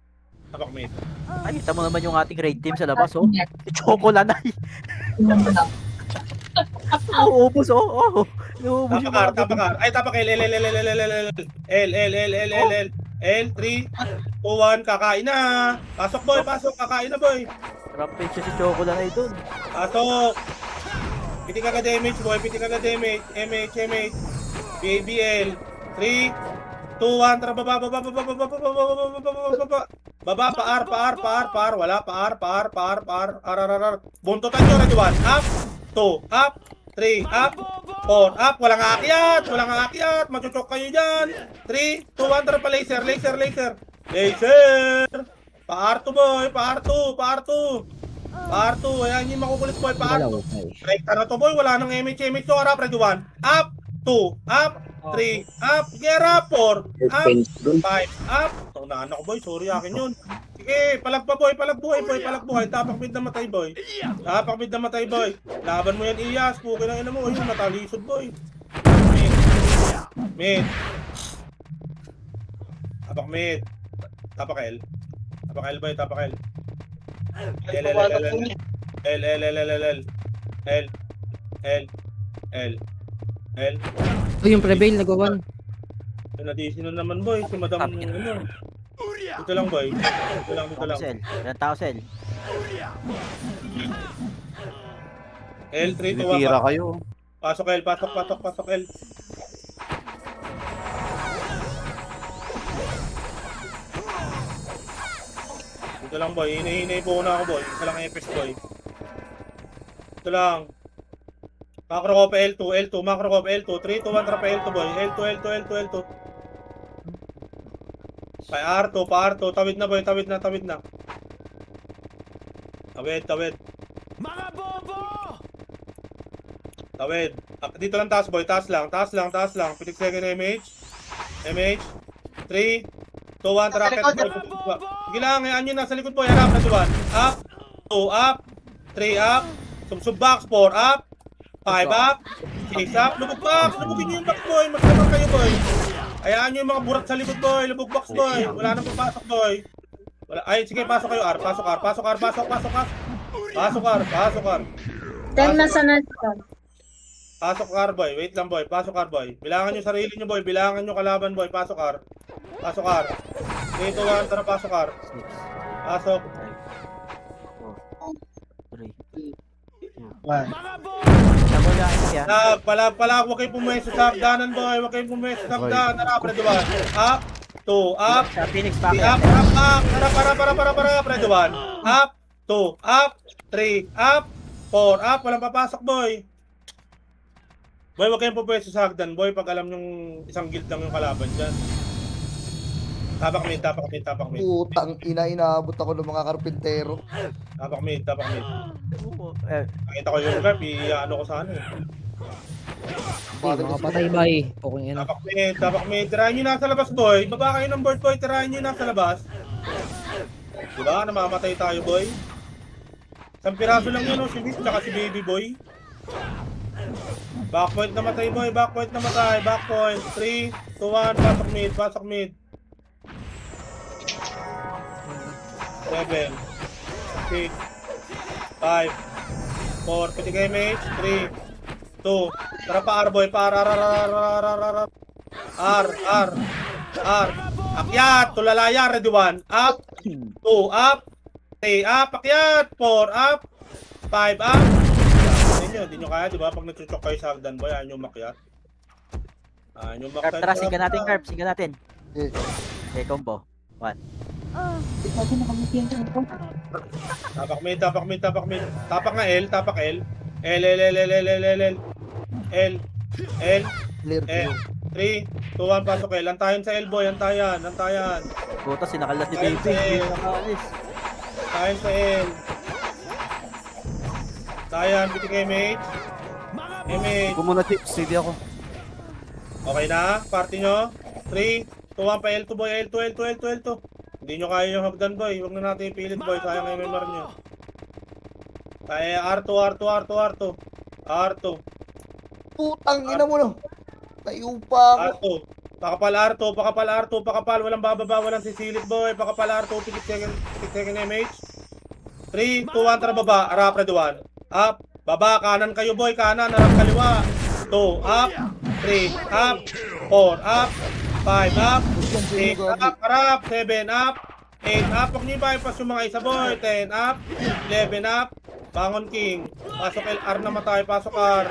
S1: Tapak mate.
S6: Ay, kita mo naman yung ating raid team sa labas, oh. Si Choco Lanay. Uubos, oh. Oh. Inuubos yung mga
S1: Tapakar. Ay, tapak L, L, L, L, L, L, L, L, L, L, L, L, L, L, L, 3, 2, 1, kakain na. Pasok boy, pasok, kakain na boy.
S6: Rampage siya si Choco Lanay dun.
S1: Pasok. Piti ka damage boy, piti ka damage. MH, MH. BABL. 3, 2, 1, tara baba, baba, baba, baba, baba, baba, baba, baba, baba. Baba, paar, wala, paar, ar. Buntutan nyo, ready 1, up, 2, up, 3, up, 4, up, walang aakyat, machuchok kayo dyan. 3, 2, 1, tara pa, laser. Paar 2 boy, paar 2, ayan yung makukulit boy, paar 2. Rekta na to boy, wala nang MH to, harap, ready 1, up, 2, up, 3, up, gera, 4, up, 5, up. Taunaan ako boy, sorry akin yun. Sige, palag buhay, tapak mid na matay boy. Laban mo yan Iyas, pukin ang ina mo, yun, natalisod boy. Mid. Tapak mid. Tapak L boy, tapak L. L.
S8: Oh, yung prevail, nagawan.
S1: Nadisi na naman boy, si madam ano. Dito lang boy. Dito lang.
S6: Sel. Ilan tao, Sel?
S1: L3 to
S7: Tinitira
S1: 1.
S7: kayo.
S1: Pasok L. Dito lang boy, hinahinay po na ako boy. Isa lang FS boy. Dito lang. Macro ko pa L2, macro ko pa L2. 3, 2, 1, trap L2 boy. L2. Pa R2. Tawid na boy, tawid na. Tawid. Mga bobo! Tawid. Dito lang taas boy, taas lang. Pitik second MH. 3, 2, 1, trapet boy. Sige lang, ngayon nyo nasa likod boy. Harap na 1. Up, 2, up, 3, up. Sub box, 4, up. 5 up, 6 up, lubog box, lubugin nyo yung box boy, magsamang kayo boy. Hayaan nyo yung mga burat sa likod boy, lubog box boy, wala nang papasok boy. Ay, sige, pasok kayo R, pasok R. Pasok R.
S9: 10 na sa net ko.
S1: Pasok R boy, wait lang boy, pasok R boy. Bilangan nyo sarili nyo boy, bilangan nyo kalaban boy, pasok R. 3, 2, 1, tara pasok R. Pasok.
S6: 3.
S5: 1.
S6: Nabulain siya.
S1: Palag, huwag kayong pumwesto sa hagdanan boy, huwag kayong pumwesto sa hagdanan. Harap, ready 1. Up, 2, up.
S6: Sa Phoenix
S1: Up,
S6: packet.
S1: para, ready 1. Up, 2, up, 3, up, 4, up. Walang papasok, boy. Boy, huwag kayong pupwesto sa hagdan, boy, pag alam yung isang guild lang yung kalaban dyan. Tapak mid.
S5: Putang ina, inaabot ako ng mga karpintero.
S1: Tapak mid.
S6: Eh,
S1: Nakita ko yung rep, ano ko sa ano eh.
S8: Mga patay ba eh. Okay yan.
S1: Tapak mid. Tirahin nyo nasa labas, boy. Baba kayo ng board, boy. Tirahin nyo nasa labas. Diba? Namamatay tayo, boy. Isang piraso lang yun, si Miss, tsaka si Baby Boy. Backpoint namatay, boy. Backpoint. 3, 2, 1. Pasok mid. 7, 6, 5, 4, pitik image, 3, 2, tara pa R boy, R, akyat, tulalaya, ready 1, up, 2, up, 3, up, akyat, 4, up, 5, up, nyo. Hindi nyo kaya, di ba? Pag nagchuchok kayo sa hagdan boy, ayaw nyo makyat. Ayaw nyo
S6: Garp,
S1: makyat.
S6: tara, singa natin, Garp. Singa natin.
S5: Eh,
S6: Okay, combo.
S1: Tapak mid. Tapak nga L, tapak L. L.
S5: clear,
S1: Eh.
S5: clear.
S1: 3, 2, 1, pasok L. Antayan sa L boy, antayan.
S6: Puta, sinakalat ni
S1: Ayun,
S6: Baby. Hindi
S1: eh.
S6: na nakaalis.
S1: Antayan sa L. Antayan, bitik image. Image.
S7: Ako muna, Chips. CD ako.
S1: Okay na, party nyo. 3, 2, 1, pa L2 boy, L2. Hindi nyo kaya yung hagdan boy, huwag na natin ipilit boy, sayang MMR nyo. Kaya R2.
S5: Putang ina mo no. Tayo pa ako.
S1: R2. Pakapal, walang bababa, walang sisilip boy, pakapal R2, pikit second MH. 3, 2, 1, tara baba, harap ready 1. Up, baba, kanan kayo boy, kanan, harap kaliwa. 2, up, 3, up, 4, up, 5, up, 6, up, harap, 7, up, 8, up, huwag niyo bypass yung mga isa boy, 10, up, 11, up, bangon king, pasok LR na matay, pasok R,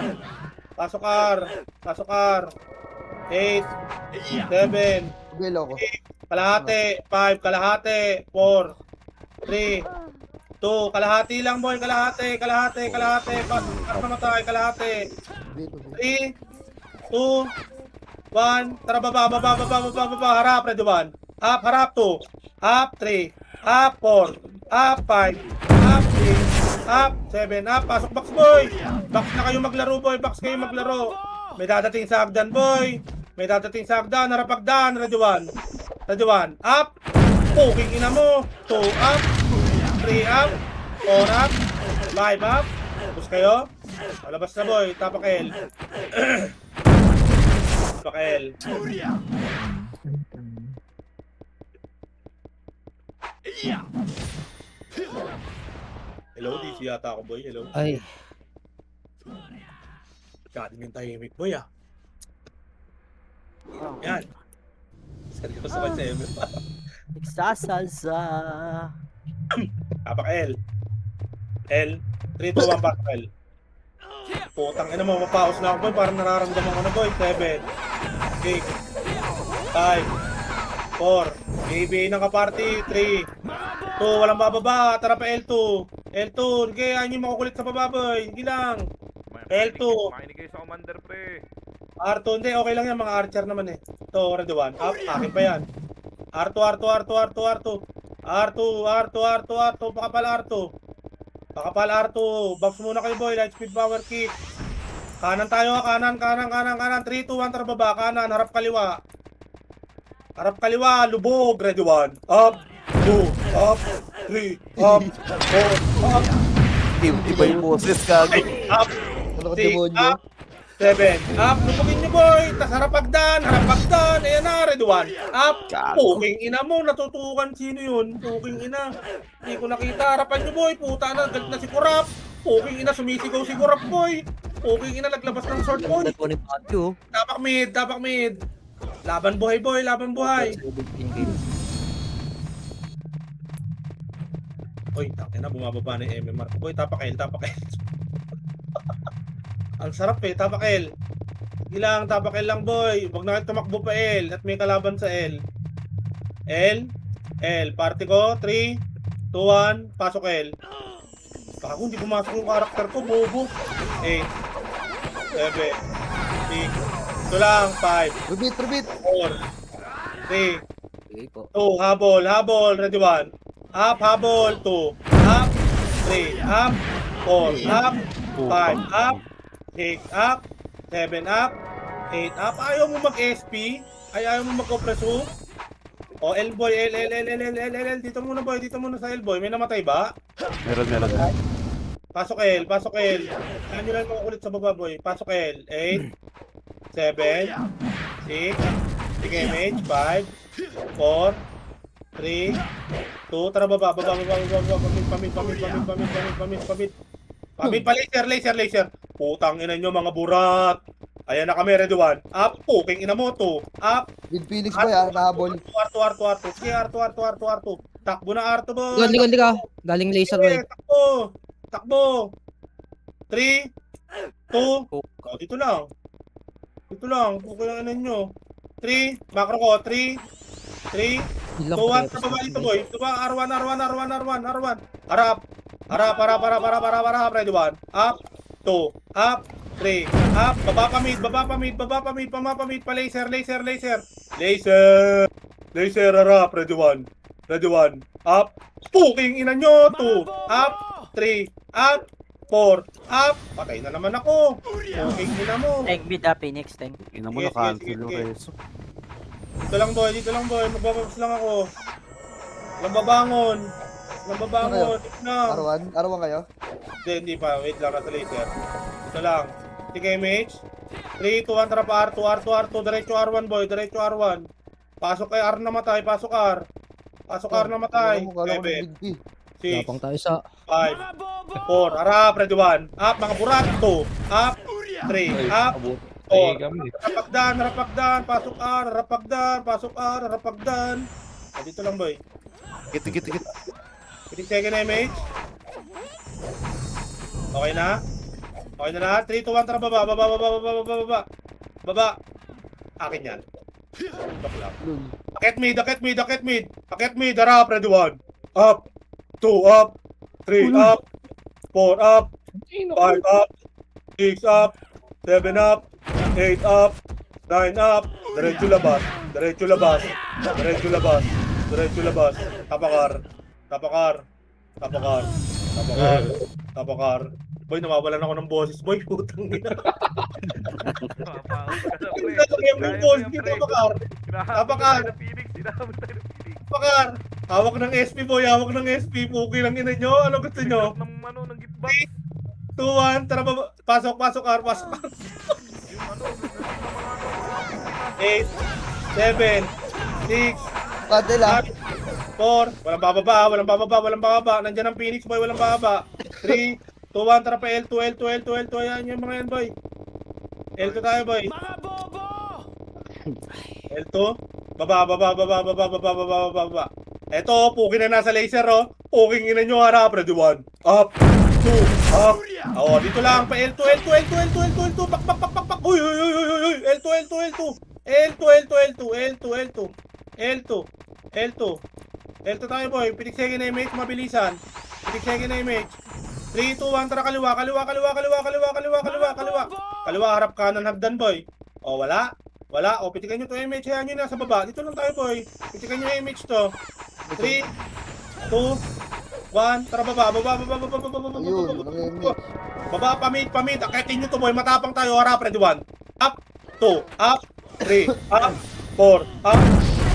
S1: 8, 7,
S5: Belo ko.
S1: kalahati, 5, kalahati, 4, 3, 2, kalahati lang boy, kalahati, pasok R na matay, kalahati,
S5: Belo.
S1: 3, 2, 1, tara baba, harap, ready 1, up, harap 2, up 3, up 4, up 5, up 6, up 7, up, pasok box boy, box na kayo maglaro boy, may dadating sa hagdan boy, harap hagdan, ready 1, up, puking ina mo, 2 up, 3 up, 4 up, 5 up, tapos kayo, palabas na boy, tapak L. Tapak L. Hello, DC yata ako boy, hello.
S8: Ay,
S1: Galing yung tahimik boy ah. Yan. Seryoso ka sa M.
S6: Nagsasalsa.
S1: Tapak L. 3, 2, 1, back L. Putang ina mo, mapaos na ako boy, parang nararamdaman ko na boy. 7, 6, 5, 4, BB ng kaparty, 3, 2, walang bababa, tara pa L2. Kaya hindi makukulit sa baba boy, hindi lang. L2.
S10: Makinig kayo sa commander pre.
S1: R2, hindi, okay lang yan, mga archer naman eh. Ito, ready 1, up, akin pa yan. R2, pakapal R2, box muna kayo boy, light speed power kick. Kanan tayo, kanan, 3, 2, 1, tara baba, kanan, harap kaliwa, lubog, ready 1, up, 2, up, 3, up, 4, up,
S7: Iba yung boses kagad.
S1: up,
S5: Ano ka
S1: 6,
S5: demonyo?
S1: up, 7, up, lubogin nyo boy, tas harap hagdan, ayan na, ready 1, up, puking ina mo, natutukan, sino yun, puking ina, hindi ko nakita, harapan nyo boy, puta na, galit na si Kurap, puking ina, sumisigaw si Kurap boy, puking ina, naglabas ng sword boy,
S6: Nagdagdag ko ni Pagyo.
S1: tapak mid, laban buhay boy, Oy, tangin na, bumababa na yung MMR boy, tapak L. Ang sarap eh, tapak L. Sige lang, tapak L lang boy. Huwag na kayo tumakbo pa L at may kalaban sa L. Party ko, 3, 2, 1, pasok L. Baka kung hindi pumasok yung karakter ko, bobo. 8, 7, 6, ito lang, 5,
S5: Repeat.
S1: 4, 3,
S6: Okay po.
S1: 2, habol, ready 1. Up, habol, 2, up, 3, up, 4, up, 5, up, 6, up, 7, up, 8, up. Ayaw mo mag-SP? Ayaw mo mag-opreso? O, L-boy, L. Dito muna boy, dito muna sa L-boy. May namatay ba?
S7: Meron.
S1: Pasok L. Kaya nyo lang makukulit sa baba boy. Pasok L. 8, 7, 6, sige mage, 5, 4, 3, 2, tara baba, pamit pa, laser. Putang ina nyo mga burat. Ayan na kami, ready 1. Up, puking ina mo, 2. Up,
S5: With Phoenix ba yan? Nahabol.
S1: R2. Sige, R2. Takbo na R2 boy.
S8: likod ka. Galing laser boy.
S1: Takbo. 3, 2, dito lang. Dito lang, kung kailangan nyo. 3, macro ko, 3, 3, 2, 1, trababa dito boy. Diba, R1. Harap. Ready, 1. Up, 2, up, 3, up, baba pa mid, pa laser. Harap, ready, 1, up, puking ina nyo, 2, up, 3, up, 4, up, patay na naman ako. Puking ina mo.
S6: Tank mid ah, Phoenix, tank.
S7: Ina mo
S1: Yes,
S7: na cancel
S1: yes,
S7: yung
S1: yes.
S7: reso.
S1: Dito lang boy, magbababs lang ako. Walang babangon. Dito na.
S5: R1 kayo?
S1: Hindi pa, wait lang, nasa laser. Dito lang. Sige, MH. 3, 2, 1, trap R2, diretso R1 boy, diretso R1. Pasok kay R na matay, pasok R. Pasok R na matay. 7, 6,
S8: Lapang tayo sa...
S1: 5, 4, harap, ready 1. Up, mga burat, 2, up, 3, up, 4. Rapagdan, pasok R, rapagdan. Dito lang boy.
S7: Kit.
S1: 3 second MH. Okay na? Okay na lahat? 3, 2, 1, tara baba. Akin yan. Bak lang. Akit mid, harap, ready 1. Up, 2, up, 3, up, 4, up, 5, up, 6, up, 7, up, 8, up, 9, up, diretso labas, tapakar. Boy, nawawalan ako ng boses, boy, putang ina. Tapakar. Tapakar. Hawak ng SP, boy, puki lang ina nyo, ano gusto nyo?
S10: Ng gitbak.
S1: 2, 1, tara baba. Pasok R. 8, 7, 6,
S5: Kadel ah.
S1: 4, walang bababa. Nandiyan ang Phoenix boy, walang bababa. 3, 2, 1, tara pa L2. Ayan yung mga yan boy. L2 tayo boy. L2. Baba. Eto, pukin na nasa laser oh. Puking ina nyo harap. Ready 1. Up. 2. Up. Oh, dito lang pa L2. Pak. Uy. L2 tayo boy. Pinigsegin na image, mabilisan. 3, 2, 1, tara kaliwa. Kaliwa, harap kanan, hagdan boy. O, wala. O, pitikan nyo to image. Hayaan nyo na sa baba. Dito lang tayo boy. Pitikan nyo image to. 3, 2, 1, tara baba.
S5: Ayun, nangimik.
S1: Baba, pamid. Akitin nyo to boy. Matapang tayo. Harap, ready 1. Up, 2, up, 3, up, 4, up,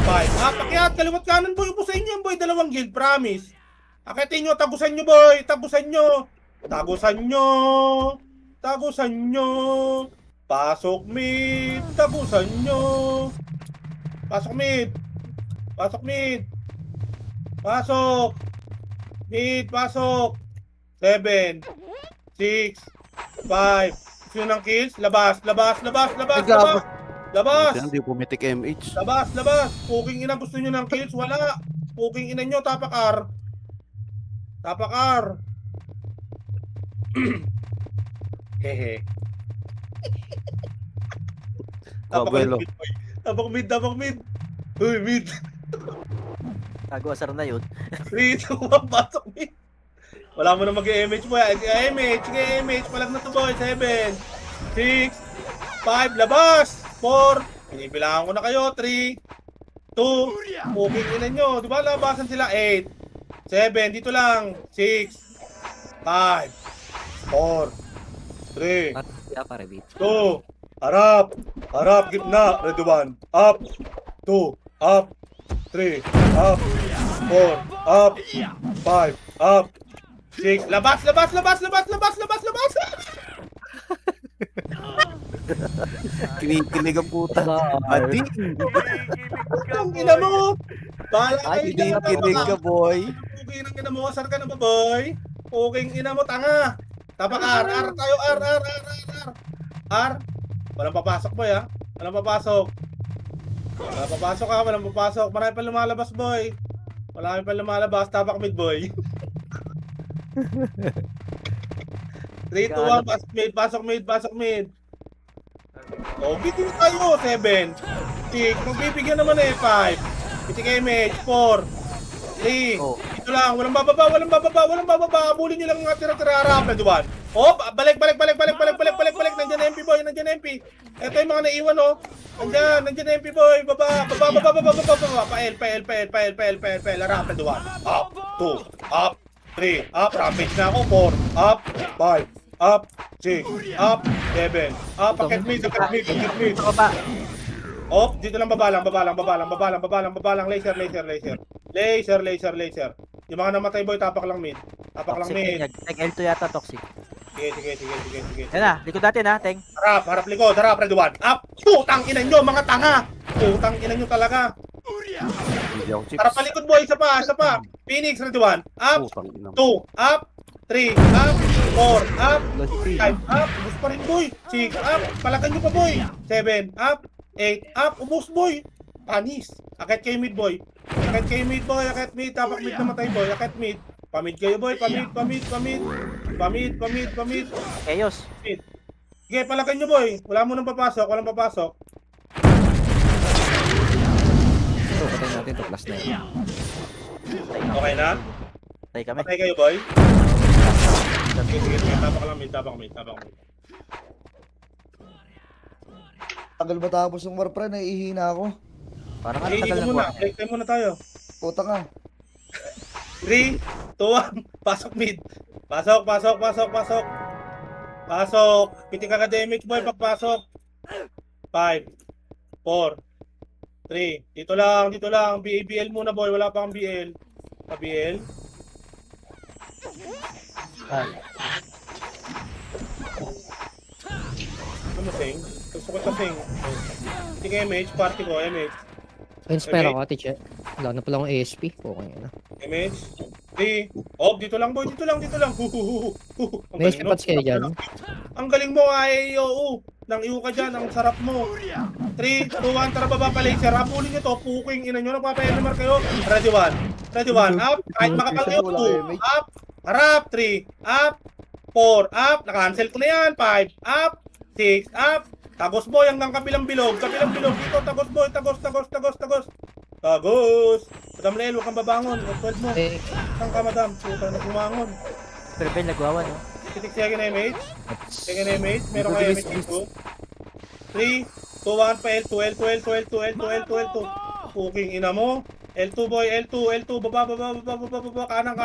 S1: 5. Up, akyat. Kaliwat kanan boy. Upo sa inyo yan boy. 2 guild, promise. Akitin nyo. Tagusan nyo boy. Tagusan nyo. Pasok mid. Tagusan nyo. Pasok mid. Pasok. 7, 6, 5. Gusto ng kills? Labas.
S7: Yan, di pumitik MH.
S1: Labas. Puking ina, gusto nyo ng kills? Wala. Puking ina nyo, tapakar. Hehe.
S7: Abuelo.
S1: Tapak mid. Uy, mid.
S6: Tago-asar na yun.
S1: 3, 2, 1, pasok mid. Wala mo na mag-MH boy. MH. Palag na to boy. 7, 6, 5, labas. 4. Pinibilangan ko na kayo. 3, 2, puking ina nyo. Diba labasan sila? 8, 7, dito lang. 6, 5, 4, 3,
S6: Kaya para beat.
S1: 2, harap, gitna, ready 1, up, 2, up, 3, up, 4, up, 5, up, 6, labas!
S7: Kinikilig ang puta. Adi.
S1: Ang ina mo! Bahala
S7: Ay,
S1: kayo dyan,
S7: kinikilig ka, boy.
S1: Puking ng ina mo, asar ka na ba, boy? Puking ina mo, tanga! Tapak R tayo, R! Walang papasok, boy, ha? Walang papasok. Marami pa lumalabas, boy. Tapak mid, boy. 3, 2, 1, pasok mid, pasok mid. Oh, bitin tayo, 7. 6, magbibigyan naman eh, 5. PTK image, 4. 3. Ito lang, walang bababa. Abulin nyo lang nga tira-tira harap. Red 1. Oh, balik. Nandiyan MP boy, nandiyan MP. Ito yung mga naiwan, oh. Nandiyan MP boy. Baba. Pa-L. Harap, Red 1. Up, 2, up, 3, up. Rampage na ako, 4, up, 5, up, 6, up, 7, up. Paket mid.
S6: Ito pa.
S1: Oh, dito lang babalang. Laser. Yung mga namatay boy, tapak lang mid.
S6: Toxic yun. Teng L2 yata toxic.
S1: Sige.
S6: Yan na, likod natin ha, Teng.
S1: Harap likod, Red 1. Up! Putang ina nyo, mga tanga! Putang ina nyo talaga.
S7: Hindi ako chips.
S1: Harap palikod boy, isa pa. Phoenix, Red 1. Up!
S7: Putang ina.
S1: 2, up! 3, up! 4, up! 5, up! Ubus pa rin boy! 6, up! Palakan nyo pa boy! 7, up! 8, up! Ubus boy! Panis! Akit kayo mid boy! Akit mid! Tapak mid namatay boy! Akit mid! Pamid kayo boy! Pamid!
S6: Chaos.
S1: Sige, palakan nyo boy! Walang papasok!
S8: Ito, patayin natin to. Plus 9.
S1: Okay na?
S6: Tay kami.
S1: Patay kayo boy! Sige, tapak mid.
S5: Tagal ba tapos ng war pre? Nahihina ako.
S6: Parang ano
S1: Hindi
S6: tagal
S1: ka
S6: ng
S1: muna!
S6: buwan.
S1: Break time muna tayo!
S5: Puta ka.
S1: 3, 2, 1, pasok mid. Pasok. Pitik academic boy, pagpasok. 5, 4, 3. Dito lang. BL muna boy, wala pang BL. Pa-BL. Ano mo sing? Gusto ko sing. Pitik MH, party ko, MH.
S8: Inspire ako, teacher. Wala na pala akong ASP. Okay na.
S1: Image. 3. Oh, dito lang boy, dito lang. Ang
S8: May
S1: galing,
S8: SP pads kayo dyan?
S1: Ang galing mo, AAO. Nang iyo ka dyan, ang sarap mo. 3, 2, 1, tara baba pa laser. Habulin nyo to, puking ina nyo. Nagpapa-NMR kayo. Ready 1, up. Kahit makapal kayo, 2, up. Harap, 3, up. 4, up. Naka-cancel ko na yan. 5, up. 6, up. Tagos boy, hanggang kabilang bilog. Dito, tagos boy, tagos. Madam Lel, huwag kang babangon. 12 mo.
S8: Eh,
S1: Saan ka, madam? Puta na bumangon.
S6: Prevail nagwawan no.
S1: Titik second image. Meron kayo image dito. 3, 2, 1, pa L2. Puking ina mo. L2 boy, L2. Baba. Kanan.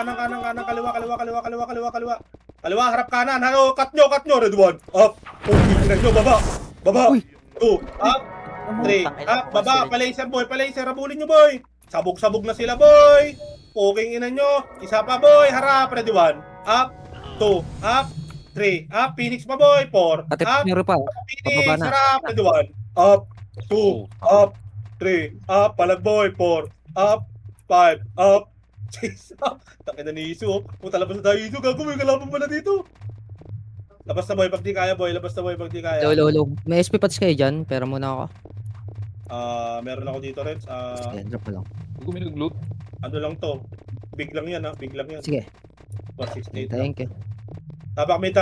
S1: Kaliwa, harap kanan. Cut nyo. Red 1. Up. Puking ina nyo, baba. 2, up. 3, up. Baba. Palaser boy. Habulin nyo boy. Sabog na sila boy. Puking ina nyo. Isa pa boy. Harap. Red 1. Up. 2, up. 3, up. Phoenix pa boy. 4,
S8: ate,
S1: up.
S8: meron pa.
S1: Phoenix,
S8: Pababa na.
S1: harap. Red 1. Up. 2, up. 3, up. Palag boy. 4, up. 5, up. 6, up. Takin na ni Isu. Oh. Puta, labas na tayo Isu. Gago, may kalaban pala dito. Labas na boy, pag di kaya boy.
S8: Low. May SP pads kayo dyan. Pero muna ako.
S1: Meron ako dito, Reds.
S8: Sige, drop mo lang.
S1: Ano lang to? Big lang yan, ha?
S8: Sige.
S1: 168 lang.
S8: Thank you.
S1: Tapak mid.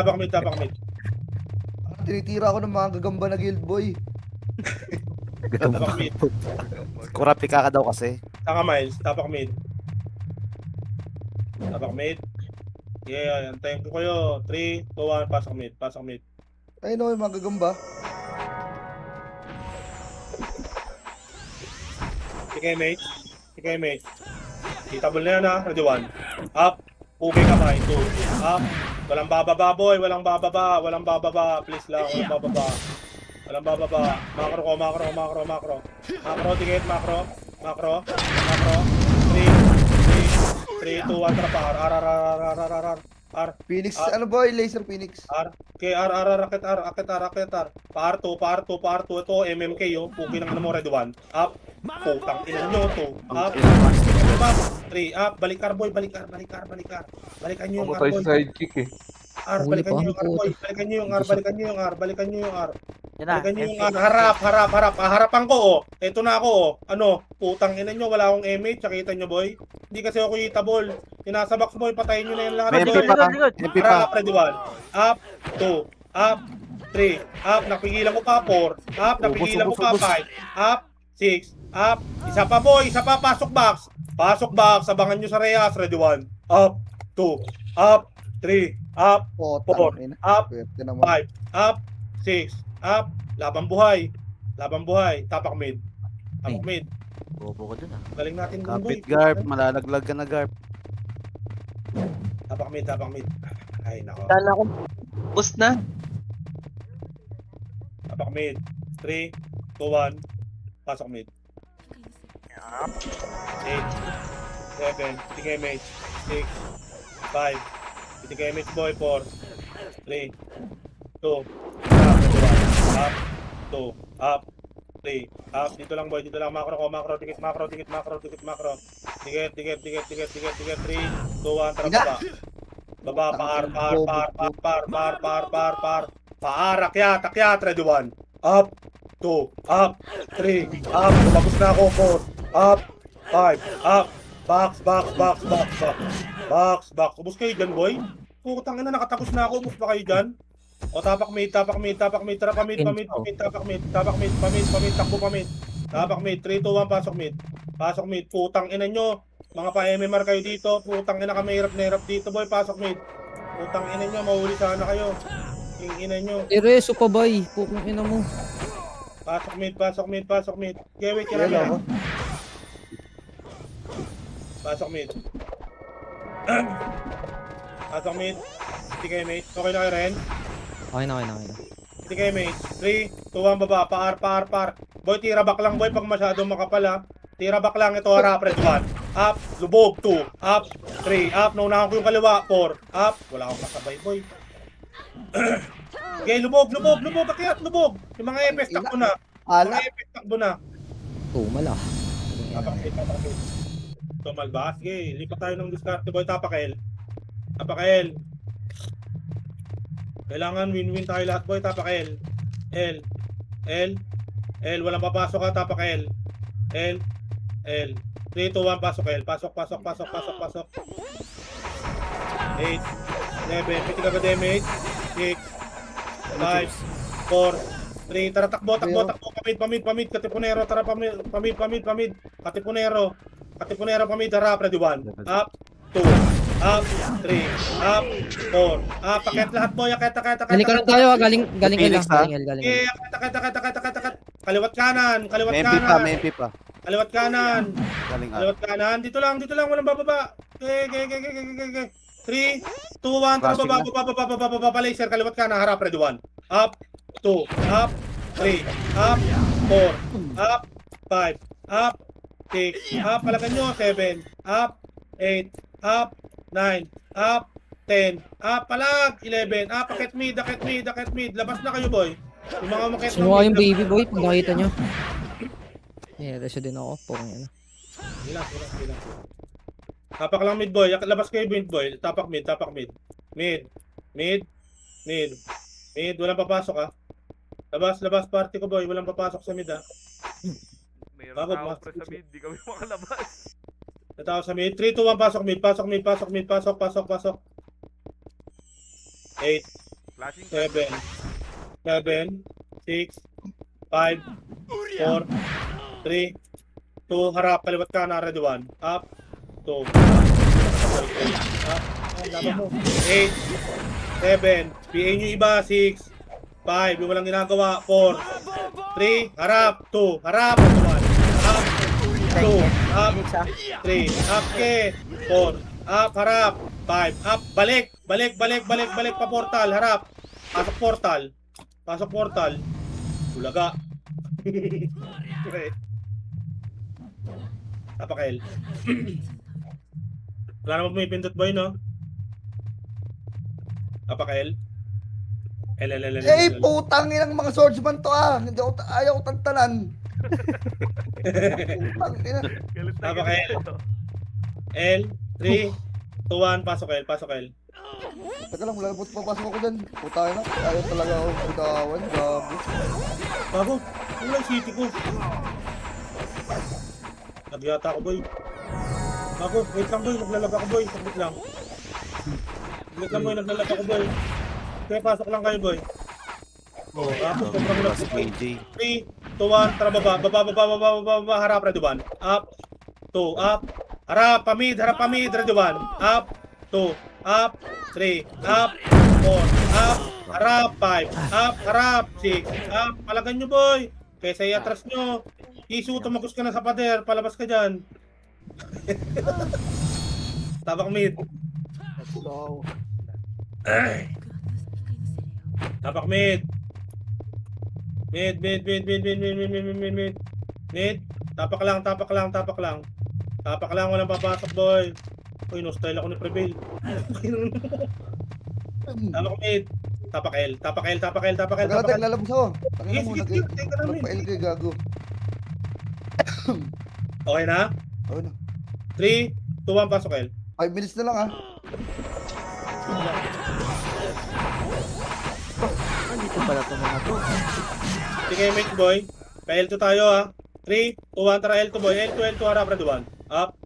S5: Tinitira ako ng mga gagamba na guild boy.
S1: Tapak mid.
S7: Kurapika ka daw kasi.
S1: Saka Miles, tapak mid. Yeah, antayin ko kayo. 3, 2, 1, pasok mid.
S5: Ayun o, yung mga gagamba.
S1: Sige, mate. Hitable na yan, ha? Ready 1. Up. Okay kamay. 2. Up. Walang bababa, boy. Walang bababa. Please lang. Walang bababa. Macro. Ticket. Macro. 3, 2, 1. Tara pa. R.
S5: Phoenix, ano boy? Laser Phoenix.
S1: R. Rakit R. Pa R2. Ito, MMK yun. Pugi ng ano mo, Red 1. Up. Putang ina nyo to. Up. 3, up. Balikar boy. Balikan nyo yung R boy. R,
S8: Huli
S1: balikan
S8: pa.
S1: nyo yung R, boy. Balikan nyo yung R, balikan nyo yung R, balikan nyo yung R.
S6: Yan na.
S1: Balikan nyo yung
S6: MP.
S1: R. Harap, harap, harap. Harapan ko, oh. Eto na ako, oh. Ano, putang ina nyo, wala akong MH. Nakita nyo, boy. Hindi kasi ako hitable. Yung nasa box, boy, patayin nyo na yung lahat.
S7: May MP
S1: boy.
S7: pa.
S6: Likod.
S7: MP pa.
S1: Harap, ready, 1. Up, 2. Up, 3. Up, napigilan ko pa, 4. Up, napigilan ko pa, 5. Up, 6. Up. Isa pa, boy. Isa pa, pasok box. Pasok box. Abangan nyo sa Reyes. Ready, 1. Up, 2. Up, 3. Up,
S5: Oh,
S1: 4.
S5: tangina.
S1: Up,
S5: Pwede naman.
S1: 5. Up, 6. Up. Laban buhay. Laban buhay. Tapak mid. Tapak mid.
S6: Bobo ko dun ah.
S1: Galing natin dun, boy.
S7: Kapit Garp, malalaglag ka na Garp.
S1: Tapak mid, tapak mid. Ay, nako.
S4: Kala ko, boost na.
S1: Tapak mid. 3, 2, 1. Pasok mid. 8, 7, tingin mate. 6, 5, tingin mate boy. 4, 3, 2, up, 2, up, 3, up. Dito lang boy, dito lang. Macro ko, macro, tikit, macro, tikit, macro, tikit, macro. Tikit, 3, 2, 1, tara baba. Baba, paar, akyat, ready, 1. Up, 2, up, 3, up, tapos na ako, 4, up, 5, up, box. Ubus kayo dyan, boy. Putang ina, nakatapos na ako, ubus pa kayo dyan. O, tapak mid, tara, pamid, tapak mid, takbo pamid. Tapak mid, 3, 2, 1, pasok mid, putang ina nyo. Mga pa-MMR kayo dito, putang ina kami hirap na hirap dito, boy, pasok mid. Putang ina nyo, mahuli sana kayo. Yung ina nyo.
S8: Ereso pa bay. Pukong ina mo.
S1: Pasok mid. Okay, wait ka lang. Pasok mid. Hindi kayo mate. Okay na kayo rin?
S8: Okay na.
S1: Hindi kayo mate. 3, 2, 1, baba. Paar. Boy, tira back lang boy pag masyadong makapal ha. Tira back lang. Ito harap. Red 1. Up. Lubog. 2. Up. 3. Up. Naunahan ko yung kaliwa. 4. Up. Wala akong kasabay boy. Okay, lubog. Akyat, lubog. Yung mga EPS takbo na.
S5: Ala.
S1: Mga EPS takbo na.
S8: Tumala.
S1: Tapak. Tumal ba? Sige, lipat tayo ng diskarte boy. Tapak L. Kailangan win-win tayo lahat boy. Tapak L. Walang papasok ha. Tapak L. 3, 2, 1, pasok L. Pasok. 8, 7, piti ka damage. 6, 5, 4, 3, tara takbo, pamid, katipunero, tara pamid, katipunero, pamid, tara, ready, 1, up, 2, up, 3, up, 4, up, paket lahat boy, aket,
S8: Galing ka lang tayo ah. Galing
S7: Phoenix, ha?
S1: okay, aket, kaliwat kanan,
S7: May MP pa.
S1: kaliwat kanan, dito lang, walang bababa, okay, 3, 2, 1, tara baba, laser, kaliwat kanan, harap, ready, 1, up, 2, up, 3, up, 4, up, 5, up, 6, up, palagan nyo, 7, up, 8, up, 9, up, 10, up, palag, 11, up, akit mid, labas na kayo boy. Yung mga umakit ng
S8: Sinuha yung
S1: mid,
S8: baby boy. Pag nakita nyo. Ereso din ako. Pukong ina.
S1: Ilang. Tapak lang mid boy, labas kayo mid boy, tapak mid. Mid, walang papasok ha. Labas, party ko boy, walang papasok sa mid ha.
S10: Mayroon
S1: Bakit,
S10: tao
S1: mas-
S10: pre sa mid, di kami makalabas.
S1: Natao sa mid, 3, 2, 1, pasok mid. 8,
S10: Flashing
S1: 7, 6, 5, 4, 3, 2, harap, kaliwat ka na, ready, 1, up, 2, up, laban mo, 8, 7, PA nyo iba, 6, 5, yung walang ginagawa, 4, 3, harap, 2, harap, 1, up, 2, up, 3, up, 4, up, harap, 5, up, balik, pa portal, harap, pasok portal, bulaga. Tapakel. Wala naman pumipindot boy, no? Tapakel.
S5: Putang inang mga swordsman to ah. Hindi ako, ayaw ko tantanan. Putang ina.
S10: Galit na
S1: Tama
S10: galit
S1: kayo.
S10: ito.
S1: L, 3, 2, 1, pasok L.
S5: Teka lang, wala papasok ako dyan. Puta na, ayaw talaga ako bitawan. Gabi.
S1: Bago, ano lang city ko? Nagyata ako, boy. Bago, wait lang, boy. Naglalag ako, boy. Saglit lang. Saglit lang, boy. Naglalag ako, boy. Kaya pasok lang kayo, boy. Oh, ako, sobrang
S7: Wala
S1: lag
S7: si
S1: ko, boy.
S7: KJ.
S1: 3, 2, 1, tara baba. Baba, harap, ready 1. Up, 2, up. Harap, pamid, ready 1. Up, 2, up, 3, up, 4, up. Harap, 5, up, harap, 6, up. Palagan nyo, boy. Kaysa iatras nyo. Isu, tumagos ka na sa pader. Palabas ka dyan. Tabak mid.
S3: Let's go.
S1: Tabak mid. Mid. Mid. Tapak lang. Tapak lang, walang papasok, boy. Uy, no style ako ni Prevail. Tapak mid. Tapak L.
S5: Pagkalatek, lalabas ako. Tangina mo,
S1: Sige, tingnan namin.
S5: nagpa-L kayo, gago.
S1: Okay na?
S5: Ano na?
S1: 3, 2, 1, pasok L.
S5: 5 minutes na lang ah.
S6: Nandito pala itong mga to.
S1: Sige, mate, boy. Pa-L2 tayo, ha. 3, 2, 1, tara L2, boy. L2, harap, ready 1. Up.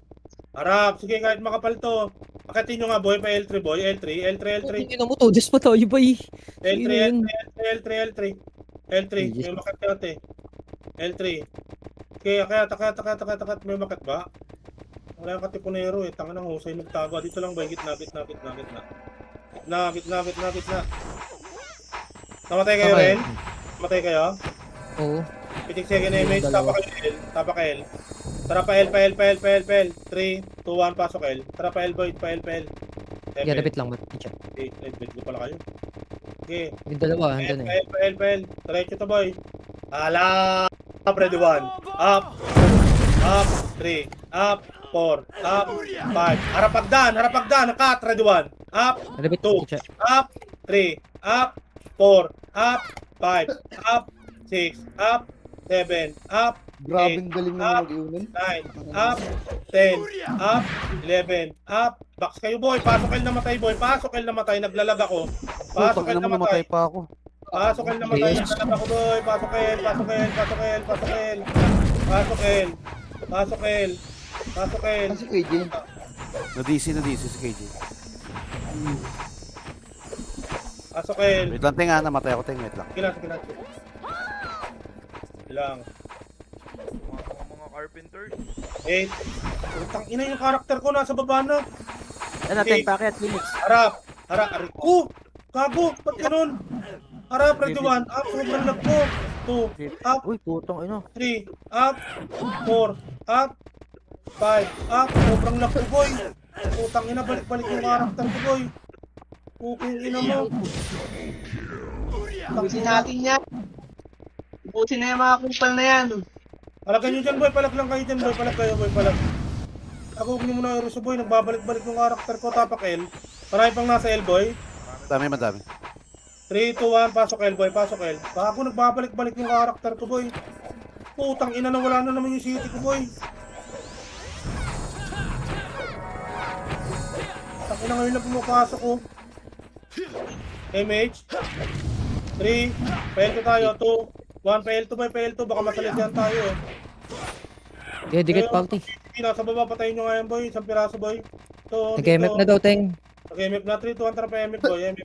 S1: Harap. Sige, kahit makapal to. Pakitin nyo nga, boy. Pa-L3, boy. L3.
S8: Tingnan mo to, Diyos pa tayo ba eh.
S1: L3.
S8: Jesus.
S1: May makat natin. L3. Okay, akat. May makat ba? Wala yung katipunero eh. Tanga ng husay nagtago. Dito lang, boy. Gitna. Gitna. Namatay kayo
S8: Okay.
S1: rin? Namatay kayo?
S8: Oo.
S1: Pitik second image.
S8: Dalawa.
S1: Tapak L. Tara pa L. 3, 2, 1, pasok L. Tara pa L, boy. Pa L.
S8: Yeah, repeat lang, teacher.
S1: Okay, ko pala kayo. Okay.
S8: Yung dalawa, andun eh.
S1: L. Diretso to, boy. Ala! Up, ready 1. Up. 3. Up. 4. Up. 5. Harap pagdan. Cut, ready 1. Up.
S8: Repeat,
S1: 2.
S8: teacher.
S1: Up. 3. Up. 4. Up. 5. Up. 6. Up. 7. Up.
S5: Grabing galing na
S1: Up.
S5: mag-iunan.
S1: 9. Up. 10. Up. 11. Up. Box kayo, boy. Pasok kayo namatay, boy. Naglalag ako. Pasok kayo
S7: Putang ina mo, namatay
S1: namatay.
S7: pa ako.
S1: Pasok kayo namatay.
S8: Yes.
S1: Naglalag ako, boy. Pasok L.
S5: Kasi KJ.
S7: Na-DC si KJ.
S1: Pasok L.
S7: Wait lang, tinga. Namatay ako, wait lang.
S1: Kilat. Ilang.
S10: Mga carpenters.
S1: 8. Putang ina yung karakter ko nasa baba na.
S6: Ano, 10 packet, minutes.
S1: Harap. Aray ko. Gago. Ba't ganun? Harap, ready 1. Up. Sobrang lag ko. 2. Up.
S6: Uy, putong ino.
S1: 3. Up. 4. Up. 5. Up. Sobrang lag ko, boy. Putang ina. Balik yung karakter ko, boy. Puking ina mo.
S4: Ubusin natin yan. Ubusin na yung mga kupal na yan.
S1: Palagan nyo dyan, boy. Palag lang kayo dyan, boy. Palag kayo, boy. Palag. Ako, huwag nyo muna i-ruso, boy. Nagbabalik-balik yung karakter ko. Tapak L. Marami pang nasa L, boy.
S7: Madami.
S1: 3, 2, 1. Pasok L, boy. Pasok L. Bago nagbabalik-balik yung karakter ko, boy. Putang ina na wala na naman yung city ko, boy. Ang ina ngayon na pumapasok ko. MH. 3. Pa-L2 tayo. 2. 1. Pa-L2, boy. Pa-L2. Baka masalisihan tayo, eh.
S8: Yeah, dikit party.
S1: Nasa baba, patayin nyo nga yan, boy. Isang piraso, boy. Ito,
S8: Nag-MF na daw, Teng.
S1: Nag-MF na. 3, 2, 1. Tara pa MF, boy. MF.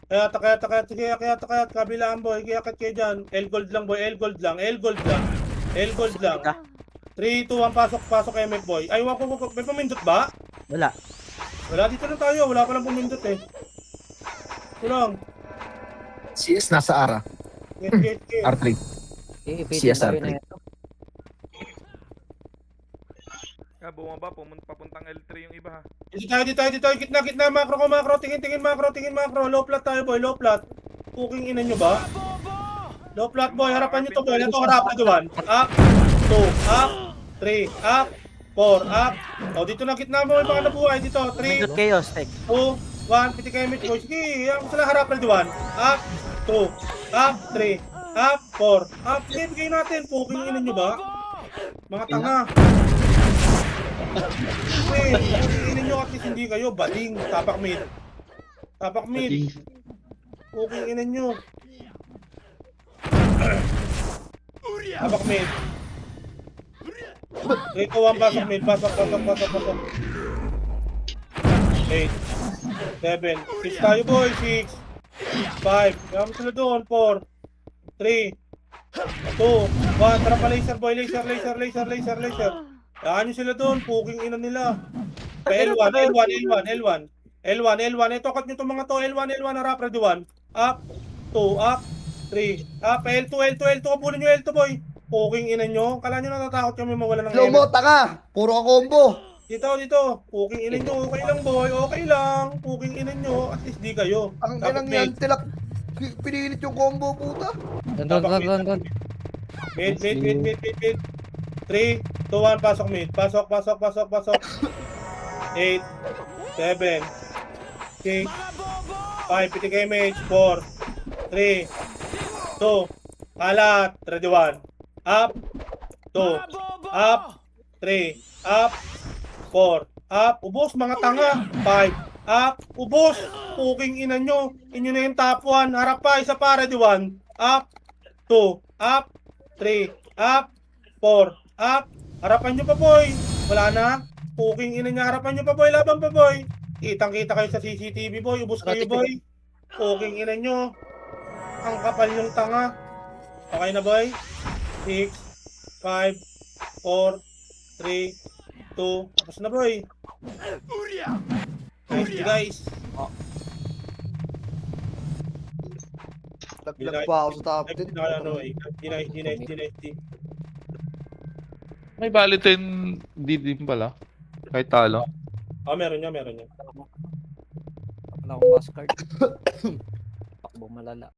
S1: Kaya. Sige, kaya. Kabilaan, boy. Kaya kayo dyan. L gold lang, boy. L gold lang. 3, 2, 1. Pasok MF, boy. Ay, wag. May pamindot ba?
S6: Wala.
S1: Wala, dito lang tayo. Wala pa lang pumindot, eh. Ito lang.
S2: CS nasa ARA.
S1: Get.
S2: R3.
S8: Eh, pwede
S2: CSR
S8: tayo na ito.
S10: Bumaba, papuntang L3 yung iba, ha.
S1: Dito tayo. Gitna. Macro. Tingin macro. Low plat tayo, boy. Low plat. Cooking ina nyo ba? Low plat, boy. Harapan nyo to, boy. Ito, harapan nyo, 1. Up. 2. Up. 3. Up. 4. Up. O, dito na gitna mo yung mga nabuhay. Dito, 3.
S6: Mindot chaos, Teng.
S1: 2, 1, pitik kayo mit ko. Sige, yung sila harap na 1. Up, 2, up, 3, up, 4, up. Sige, bigay natin. Puking ina nyo ba? Mga tanga. Inin nyo at least hindi kayo. Baling. Tapak mid. Tapak mid. Puking inin nyo. Tapak mid. 3, 2, 1, pasok mid. Pasok. 8, 7, 6 tayo boy. 6, 5. Kaya mo sila doon. 4, 3, 2, 1. Tara pa laser boy. Laser. Kaya nyo sila doon. Puking ina nila. Pa L1. Ito, cut nyo itong mga to. L1. Harap. Ready 1. Up. 2. Up. 3. Up. L2. Kapulin nyo L2 boy. Puking ina nyo. Kala nyo natatakot kami mawala ng
S5: Slow mo, tanga. Puro ka combo.
S1: Dito. Puking ina nyo. Okay lang boy. Okay lang. Puking ina nyo. At least di kayo.
S5: Ang
S1: Dapat
S5: inang yan, tilak. Pinilit yung combo, puta.
S8: Doon.
S1: Mid. 3, 2, 1. Pasok mid. Pasok. 8, 7, 6, 5. Pitik image. 4, 3, 2. Kalat. Ready 1. Up. 2. Up. 3. Up. 4. Up. Ubos mga tanga. 5. Up. Ubos. Puking ina nyo. Inyo na yung top 1. Harap pa. Isa pa. Ready 1. Up. 2. Up. 3. Up. 4. Up. Harapan nyo pa boy. Wala na. Puking ina niya. Harapan nyo pa boy. Laban pa boy. Kitang-kita kayo sa CCTV boy. Ubos kayo boy. Puking ina nyo. Ang kapal yung tanga. Okay na boy? 6, 5, 4, 3, 2. Tapos na boy. Nice guys.
S5: Laglag pa ako sa top 10.
S1: Nice.
S11: May balitin din pala. Kahit talo.
S1: Meron niya.
S8: Wala akong boss card. Takbo malala.